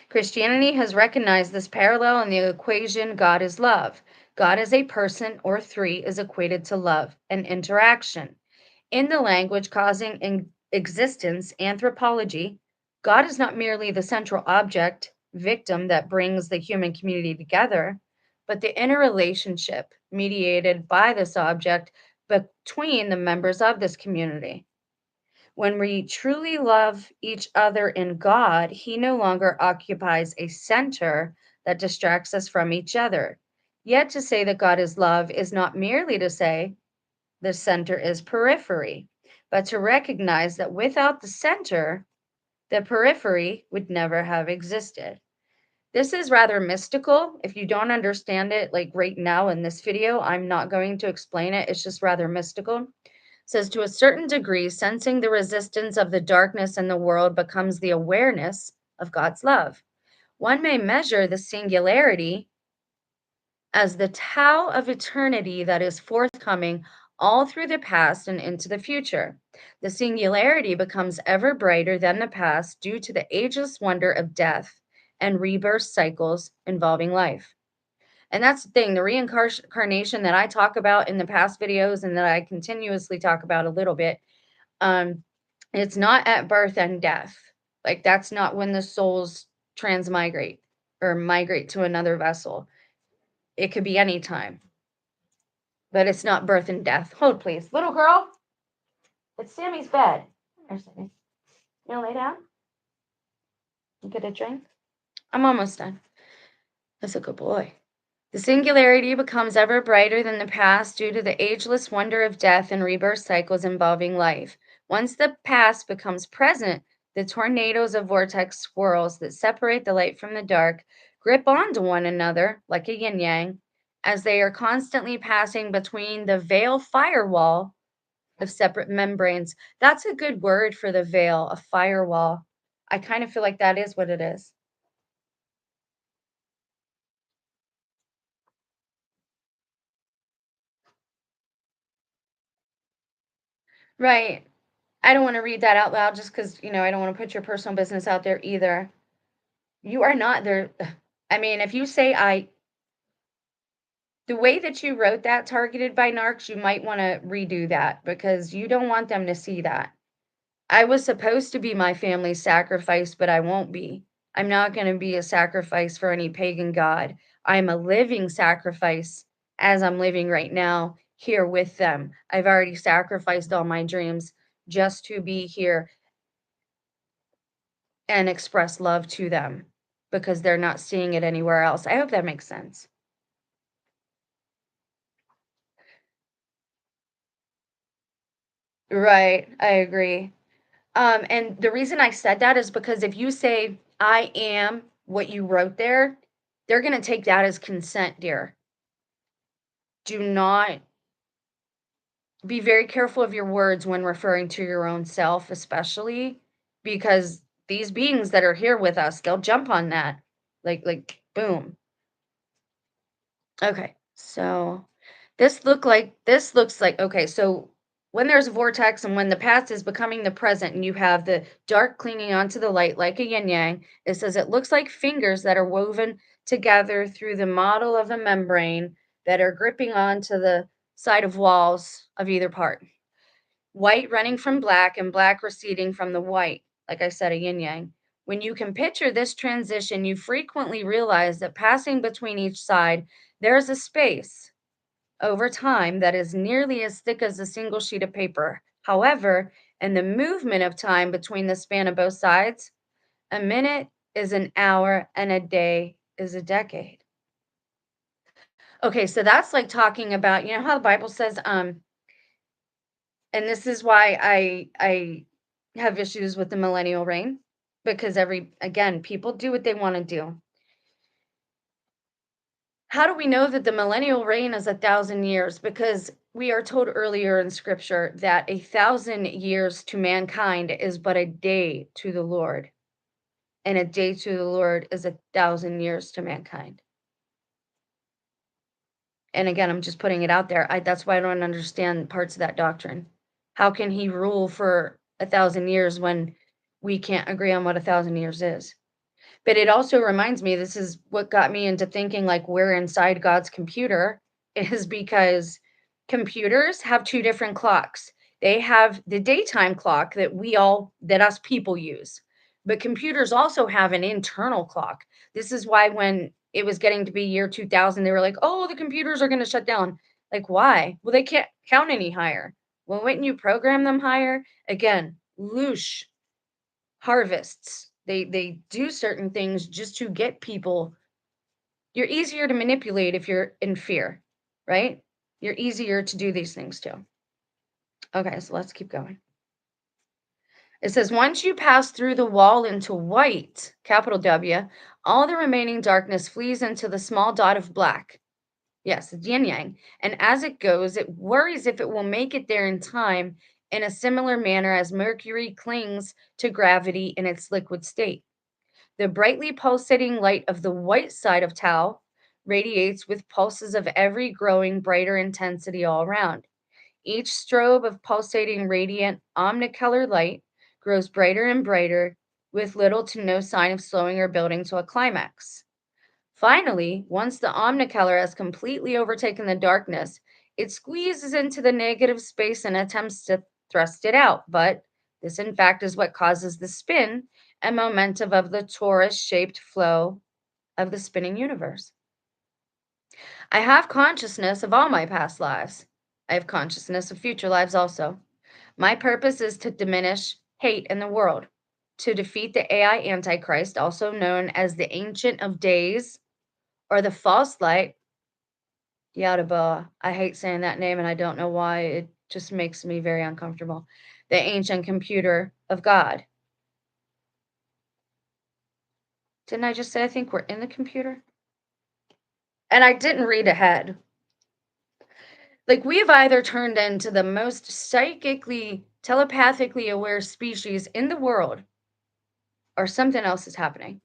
Christianity has recognized this parallel in the equation God is love. God as a person or three is equated to love and interaction. In the language causing existence anthropology, God is not merely the central object, victim that brings the human community together, but the interrelationship mediated by this object between the members of this community. When we truly love each other in God, He no longer occupies a center that distracts us from each other. Yet to say that God is love is not merely to say the center is periphery, but to recognize that without the center, the periphery would never have existed. This is rather mystical. If you don't understand it, like right now in this video, I'm not going to explain it. It's just rather mystical. It says, to a certain degree, sensing the resistance of the darkness in the world becomes the awareness of God's love. One may measure the singularity as the Tao of eternity that is forthcoming all through the past and into the future. The singularity becomes ever brighter than the past due to the ageless wonder of death and rebirth cycles involving life. And that's the thing, the reincarnation that I talk about in the past videos and that I continuously talk about a little bit, um, it's not at birth and death. Like, that's not when the souls transmigrate or migrate to another vessel. It could be any time, but it's not birth and death. Hold, please. Little girl, it's Sammy's bed. Come here, Sammy. You want to lay down? You get a drink? I'm almost done. That's a good boy. The singularity becomes ever brighter than the past due to the ageless wonder of death and rebirth cycles involving life. Once the past becomes present, the tornadoes of vortex swirls that separate the light from the dark grip onto one another like a yin yang, as they are constantly passing between the veil firewall of separate membranes. That's a good word for the veil, a firewall. I kind of feel like that is what it is. Right. I don't want to read that out loud just because, I don't want to put your personal business out there either. You are not there. I mean, if you say the way that you wrote that targeted by narcs, you might want to redo that because you don't want them to see that. I was supposed to be my family's sacrifice, but I won't be. I'm not going to be a sacrifice for any pagan god. I'm a living sacrifice as I'm living right now here with them. I've already sacrificed all my dreams just to be here and express love to them because they're not seeing it anywhere else. I hope that makes sense. Right, I agree. And the reason I said that is because if you say, I am what you wrote there, they're going to take that as consent, dear. Do not be very careful of your words when referring to your own self, especially because these beings that are here with us, they'll jump on that. Like boom. Okay. So this looks like okay, so when there's a vortex and when the past is becoming the present and you have the dark clinging onto the light like a yin yang, it says it looks like fingers that are woven together through the model of a membrane that are gripping onto the side of walls of either part. White running from black and black receding from the white. Like I said, a yin yang. When you can picture this transition, you frequently realize that passing between each side, there's a space over time that is nearly as thick as a single sheet of paper. However, in the movement of time between the span of both sides, a minute is an hour and a day is a decade. Okay, so that's like talking about, how the Bible says, and this is why I have issues with the millennial reign because again, people do what they want to do. How do we know that the millennial reign is 1,000 years? Because we are told earlier in scripture that 1,000 years to mankind is but a day to the Lord, and a day to the Lord is 1,000 years to mankind. And again, I'm just putting it out there. That's why I don't understand parts of that doctrine. How can he rule for 1,000 years when we can't agree on what 1,000 years is? But it also reminds me, this is what got me into thinking like we're inside God's computer, is because computers have two different clocks. They have the daytime clock that us people use. But computers also have an internal clock. This is why when it was getting to be year 2000, they were like, "Oh, the computers are going to shut down." Like, why? Well, they can't count any higher. Well, wouldn't you program them higher? Again, loosh harvests. They do certain things just to get people. You're easier to manipulate if you're in fear, right? You're easier to do these things too. Okay, so let's keep going. It says, once you pass through the wall into white, capital W, all the remaining darkness flees into the small dot of black. Yes, it's yin yang. And as it goes, it worries if it will make it there in time in a similar manner as Mercury clings to gravity in its liquid state. The brightly pulsating light of the white side of Tau radiates with pulses of every growing brighter intensity all around. Each strobe of pulsating radiant omnicolor light grows brighter and brighter with little to no sign of slowing or building to a climax. Finally, once the omnicolor has completely overtaken the darkness, it squeezes into the negative space and attempts to thrust it out. But this, in fact, is what causes the spin and momentum of the torus shaped flow of the spinning universe. I have consciousness of all my past lives. I have consciousness of future lives also. My purpose is to diminish hate in the world, to defeat the AI Antichrist, also known as the Ancient of Days or the false light. Yadaba. I hate saying that name and I don't know why. It just makes me very uncomfortable. The ancient computer of God. Didn't I just say I think we're in the computer? And I didn't read ahead. Like, we have either turned into the most psychically, telepathically aware species in the world, or something else is happening.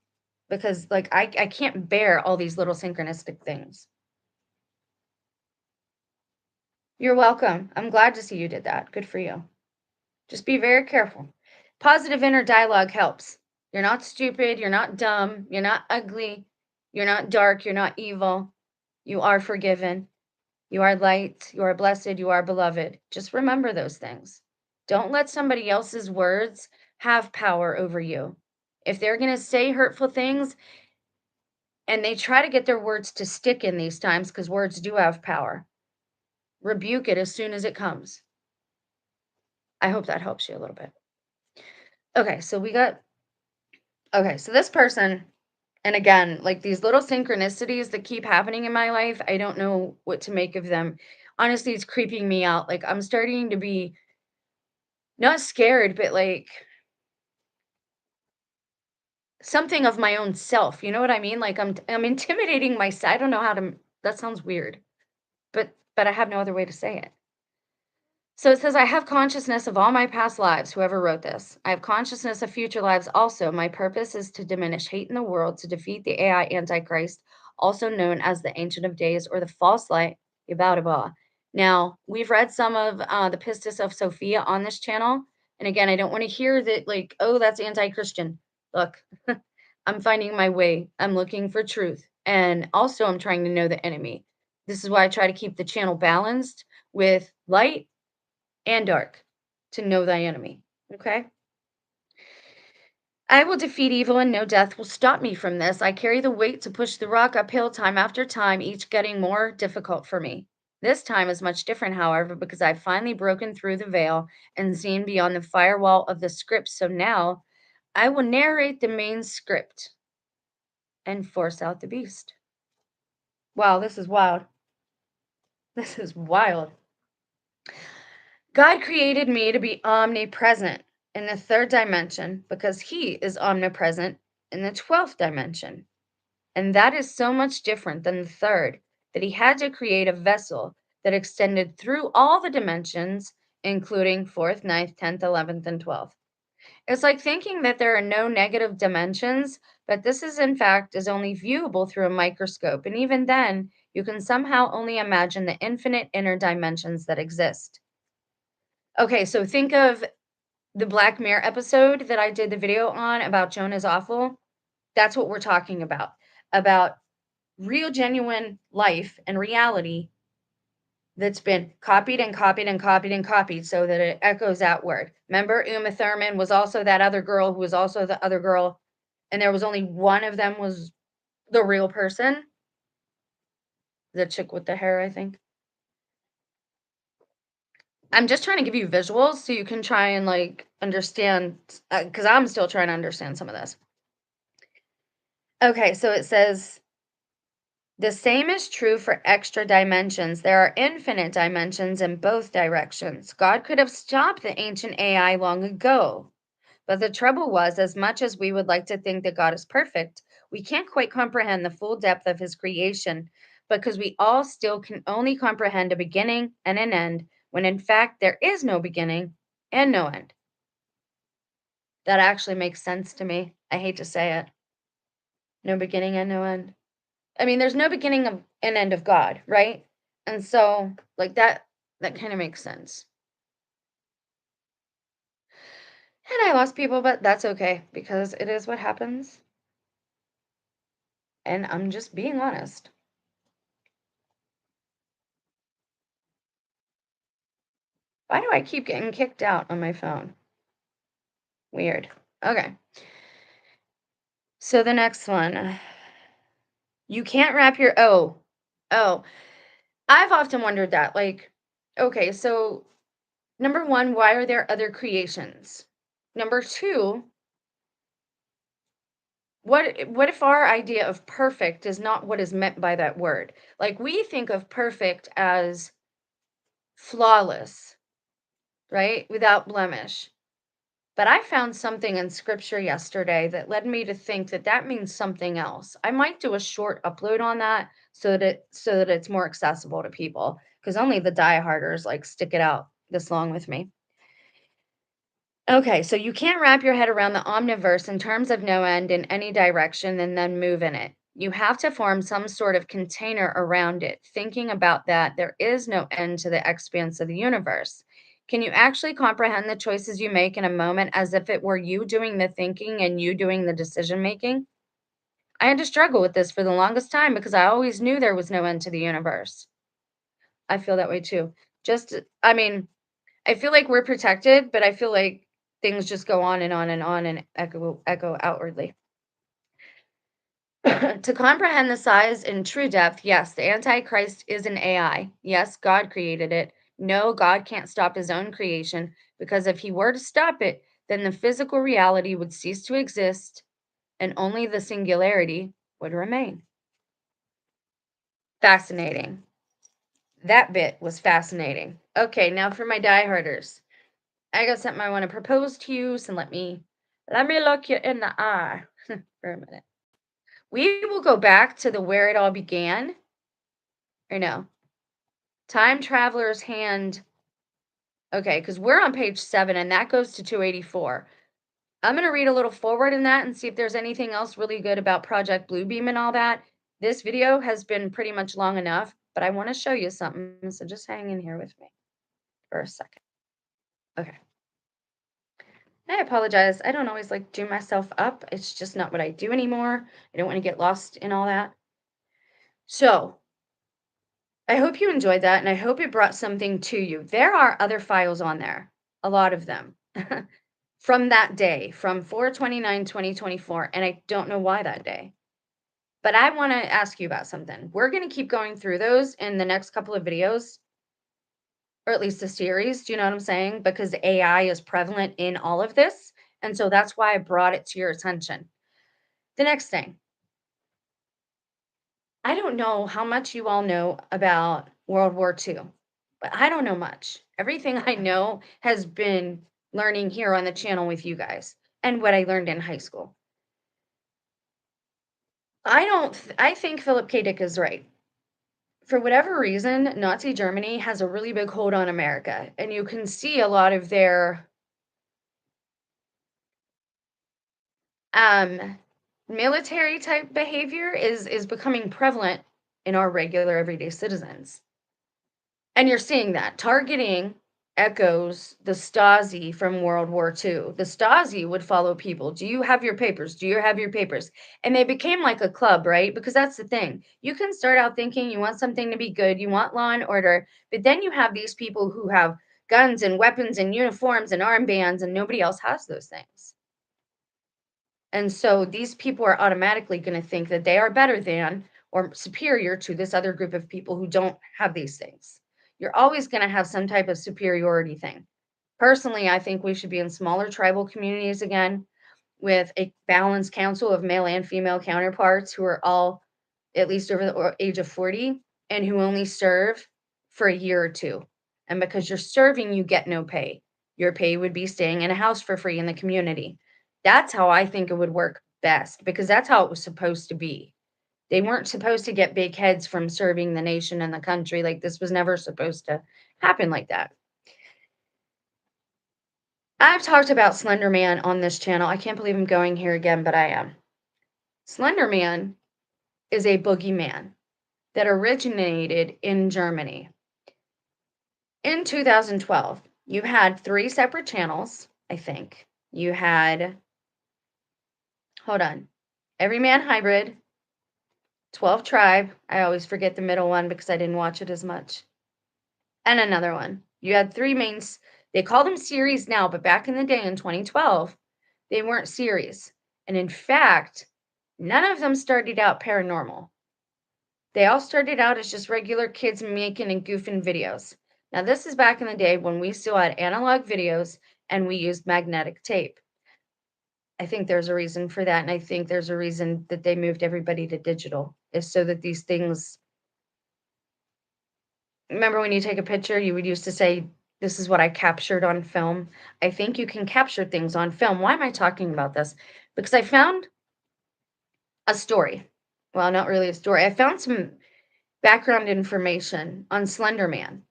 Because, like, I can't bear all these little synchronistic things. You're welcome. I'm glad to see you did that. Good for you. Just be very careful. Positive inner dialogue helps. You're not stupid. You're not dumb. You're not ugly. You're not dark. You're not evil. You are forgiven. You are light. You are blessed. You are beloved. Just remember those things. Don't let somebody else's words have power over you. If they're going to say hurtful things and they try to get their words to stick in these times, because words do have power, rebuke it as soon as it comes. I hope that helps you a little bit. Okay, so this person, and again, like these little synchronicities that keep happening in my life, I don't know what to make of them. Honestly, it's creeping me out. Like, I'm starting to be not scared, but like something of my own self. You know what I mean? Like, I'm intimidating myself. I don't know how to. That sounds weird, but I have no other way to say it. So it says, I have consciousness of all my past lives, whoever wrote this. I have consciousness of future lives also. My purpose is to diminish hate in the world, to defeat the AI Antichrist, also known as the Ancient of Days or the false light, Yabaudiba. Now, we've read some of the Pistis of Sophia on this channel. And again, I don't want to hear that, like, oh, that's anti Christian. Look, I'm finding my way. I'm looking for truth. And also, I'm trying to know the enemy. This is why I try to keep the channel balanced with light and dark, to know thy enemy. Okay? I will defeat evil and no death will stop me from this. I carry the weight to push the rock uphill time after time, each getting more difficult for me. This time is much different, however, because I've finally broken through the veil and seen beyond the firewall of the script. So now I will narrate the main script and force out the beast. Wow, this is wild. This is wild. God created me to be omnipresent in the third dimension because he is omnipresent in the 12th dimension. And that is so much different than the third, that he had to create a vessel that extended through all the dimensions, including 4th, 9th, 10th, 11th, and 12th. It's like thinking that there are no negative dimensions, but this is in fact is only viewable through a microscope. And even then, You can somehow only imagine the infinite inner dimensions that exist. Okay, so think of the Black Mirror episode that I did the video on about Joan is Awful. That's what we're talking about real, genuine life and reality that's been copied and copied and copied and copied so that it echoes outward. Remember, Uma Thurman was also that other girl who was also the other girl, and there was only one of them was the real person. The chick with the hair, I think. I'm just trying to give you visuals so you can try and like understand, because I'm still trying to understand some of this. Okay, so it says the same is true for extra dimensions. There are infinite dimensions in both directions. God could have stopped the ancient AI long ago. But the trouble was, as much as we would like to think that God is perfect, we can't quite comprehend the full depth of his creation because we all still can only comprehend a beginning and an end, when in fact there is no beginning and no end. That actually makes sense to me. I hate to say it. No beginning and no end. I mean, there's no beginning of and end of God, right? And so, like that kind of makes sense. And I lost people, but that's okay because it is what happens. And I'm just being honest. Why do I keep getting kicked out on my phone? Weird. Okay. So the next one. You can't wrap your oh. I've often wondered that. Like, okay, so number one, why are there other creations? Number two, what if our idea of perfect is not what is meant by that word? Like we think of perfect as flawless, right? Without blemish. But I found something in scripture yesterday that led me to think that that means something else. I might do a short upload on that so that it's more accessible to people because only the dieharders like stick it out this long with me. Okay, so you can't wrap your head around the omniverse in terms of no end in any direction and then move in it. You have to form some sort of container around it. Thinking about that, there is no end to the expanse of the universe. Can you actually comprehend the choices you make in a moment as if it were you doing the thinking and you doing the decision making? I had to struggle with this for the longest time because I always knew there was no end to the universe. I feel that way too. I mean, I feel like we're protected, but I feel like things just go on and on and on and echo outwardly. To comprehend the size and true depth, yes, the Antichrist is an AI. Yes, God created it. No, God can't stop his own creation because if he were to stop it, then the physical reality would cease to exist and only the singularity would remain. Fascinating. That bit was fascinating. Okay, now for my dieharders. I got something I want to propose to you, so let me look you in the eye for a minute. We will go back to the where it all began, or no, Time Traveler's Hand. Okay, because we're on page 7 and that goes to 284. I'm going to read a little forward in that and see if there's anything else really good about Project Bluebeam and all that. This video has been pretty much long enough, but I want to show you something, so just hang in here with me for a second. Okay. I apologize. I don't always like do myself up. It's just not what I do anymore. I don't want to get lost in all that. So, I hope you enjoyed that and I hope it brought something to you. There are other files on there, a lot of them from that day, from 4/29/2024, and I don't know why that day. But I want to ask you about something. We're going to keep going through those in the next couple of videos, or at least a series. Do you know what I'm saying? Because AI is prevalent in all of this. And so that's why I brought it to your attention. The next thing, I don't know how much you all know about World War II, but I don't know much. Everything I know has been learning here on the channel with you guys and what I learned in high school. I think Philip K. Dick is right. For whatever reason, Nazi Germany has a really big hold on America, and you can see a lot of their um military type behavior is becoming prevalent in our regular everyday citizens. And you're seeing that targeting echoes the Stasi from World War II. The Stasi would follow people. Do you have your papers? Do you have your papers? And they became like a club, right? Because that's the thing. You can start out thinking you want something to be good, you want law and order, but then you have these people who have guns and weapons and uniforms and armbands, and nobody else has those things. And so these people are automatically going to think that they are better than or superior to this other group of people who don't have these things. You're always going to have some type of superiority thing. Personally, I think we should be in smaller tribal communities again with a balanced council of male and female counterparts who are all at least over the age of 40 and who only serve for a year or two. And because you're serving, you get no pay. Your pay would be staying in a house for free in the community. That's how I think it would work best because that's how it was supposed to be. They weren't supposed to get big heads from serving the nation and the country. Like this was never supposed to happen like that. I've talked about Slender Man on this channel. I can't believe I'm going here again, but I am. Slender Man is a boogeyman that originated in Germany. In 2012, you had 3 separate channels, I think. You had, hold on, Everyman Hybrid, 12 Tribe. I always forget the middle one because I didn't watch it as much. And another one. You had 3 mains. They call them series now, but back in the day in 2012, they weren't series. And in fact, none of them started out paranormal. They all started out as just regular kids making and goofing videos. Now, this is back in the day when we still had analog videos and we used magnetic tape. I think there's a reason for that. And I think there's a reason that they moved everybody to digital, is so that these things. Remember when you take a picture, you would used to say, this is what I captured on film. I think you can capture things on film. Why am I talking about this? Because I found a story. Well, not really a story. I found some background information on Slender Man.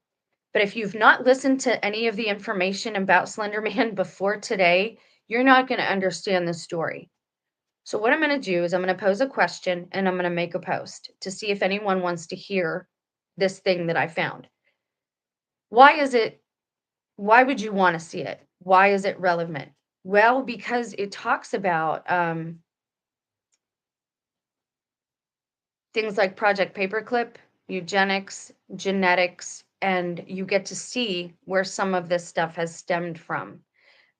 But if you've not listened to any of the information about Slender Man before today, you're not going to understand the story. So what I'm going to do is I'm going to pose a question and I'm going to make a post to see if anyone wants to hear this thing that I found. Why would you want to see it? Why is it relevant? Well, because it talks about things like Project Paperclip, eugenics, genetics, and you get to see where some of this stuff has stemmed from.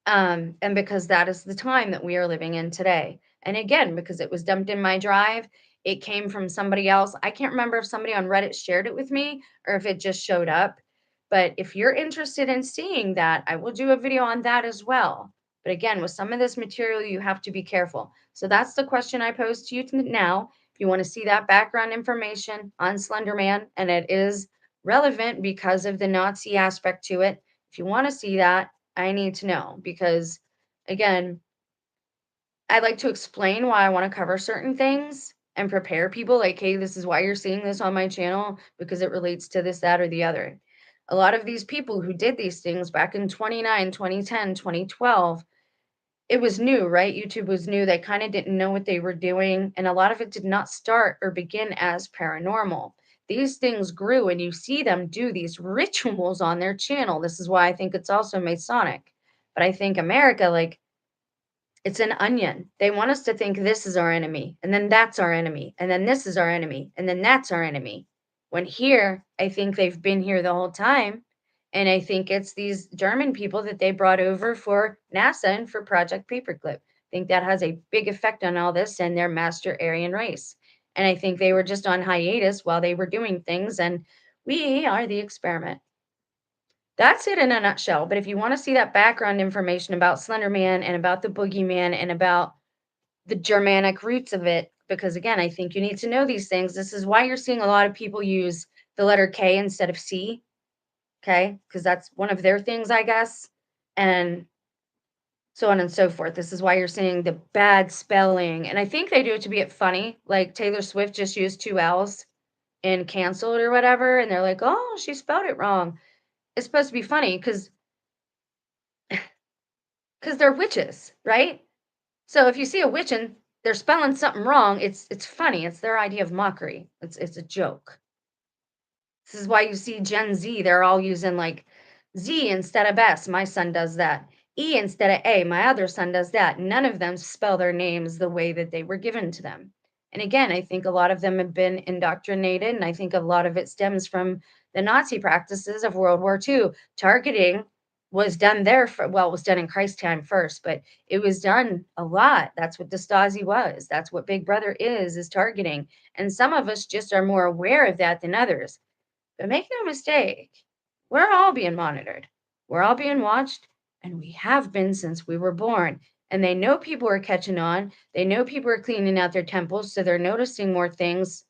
And because that is the time that we are living in today. And again, because it was dumped in my drive, it came from somebody else. I can't remember if somebody on Reddit shared it with me or if it just showed up. But if you're interested in seeing that, I will do a video on that as well. But again, with some of this material, you have to be careful. So that's the question I pose to you now. If you want to see that background information on Slenderman, and it is relevant because of the Nazi aspect to it, if you want to see that, I need to know because, again, I like to explain why I want to cover certain things and prepare people like, hey, this is why you're seeing this on my channel because it relates to this, that, or the other. A lot of these people who did these things back in 2009, 2010, 2012, it was new, right? YouTube was new. They kind of didn't know what they were doing. And a lot of it did not start or begin as paranormal. These things grew, and you see them do these rituals on their channel. This is why I think it's also Masonic. But I think America, like, it's an onion. They want us to think this is our enemy, and then that's our enemy, and then this is our enemy, and then that's our enemy. When here, I think they've been here the whole time. And I think it's these German people that they brought over for NASA and for Project Paperclip. I think that has a big effect on all this and their master Aryan race. And I think they were just on hiatus while they were doing things, and we are the experiment. That's it in a nutshell. But if you want to see that background information about Slenderman and about the boogeyman and about the Germanic roots of it, because again, I think you need to know these things. This is why you're seeing a lot of people use the letter K instead of C. Okay. Because that's one of their things, I guess. And so on and so forth. This is why you're seeing the bad spelling. And I think they do it to be it funny. Like Taylor Swift just used 2 L's in canceled or whatever. And they're like, oh, she spelled it wrong. It's supposed to be funny because they're witches, right? So if you see a witch and they're spelling something wrong. It's funny. It's their idea of mockery. It's a joke. This is why you see Gen Z, they're all using like Z instead of S. My son does that. E instead of A. My other son does that. None of them spell their names the way that they were given to them. And again, I think a lot of them have been indoctrinated, and I think a lot of it stems from the Nazi practices of World War II. Targeting was done there for, well, it was done in Christ's time first, but it was done a lot. That's what the Stasi was. That's what Big Brother is targeting. And some of us just are more aware of that than others. But make no mistake, we're all being monitored. We're all being watched, and we have been since we were born. And they know people are catching on. They know people are cleaning out their temples, so they're noticing more things.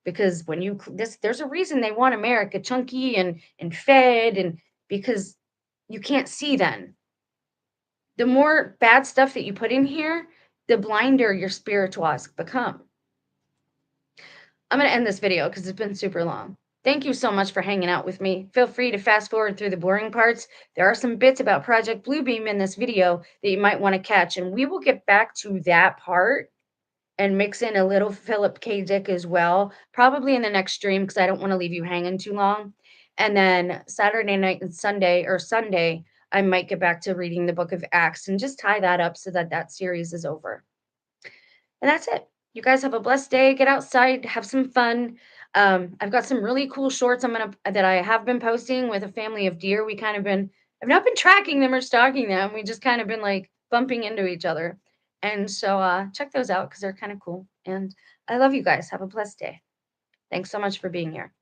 Because when you this, there's a reason they want America chunky and fed, and because you can't see then. The more bad stuff that you put in here, the blinder your spiritual eyes become. I'm going to end this video because it's been super long. Thank you so much for hanging out with me. Feel free to fast forward through the boring parts. There are some bits about Project Bluebeam in this video that you might want to catch, and we will get back to that part and mix in a little Philip K. Dick as well, probably in the next stream because I don't want to leave you hanging too long. And then Saturday night and Sunday, or Sunday, I might get back to reading the book of Acts and just tie that up so that that series is over. And that's it. You guys have a blessed day. Get outside, have some fun. I've got some really cool shorts that I have been posting with a family of deer. I've not been tracking them or stalking them. We just kind of been like bumping into each other. And so check those out because they're kind of cool. And I love you guys. Have a blessed day. Thanks so much for being here.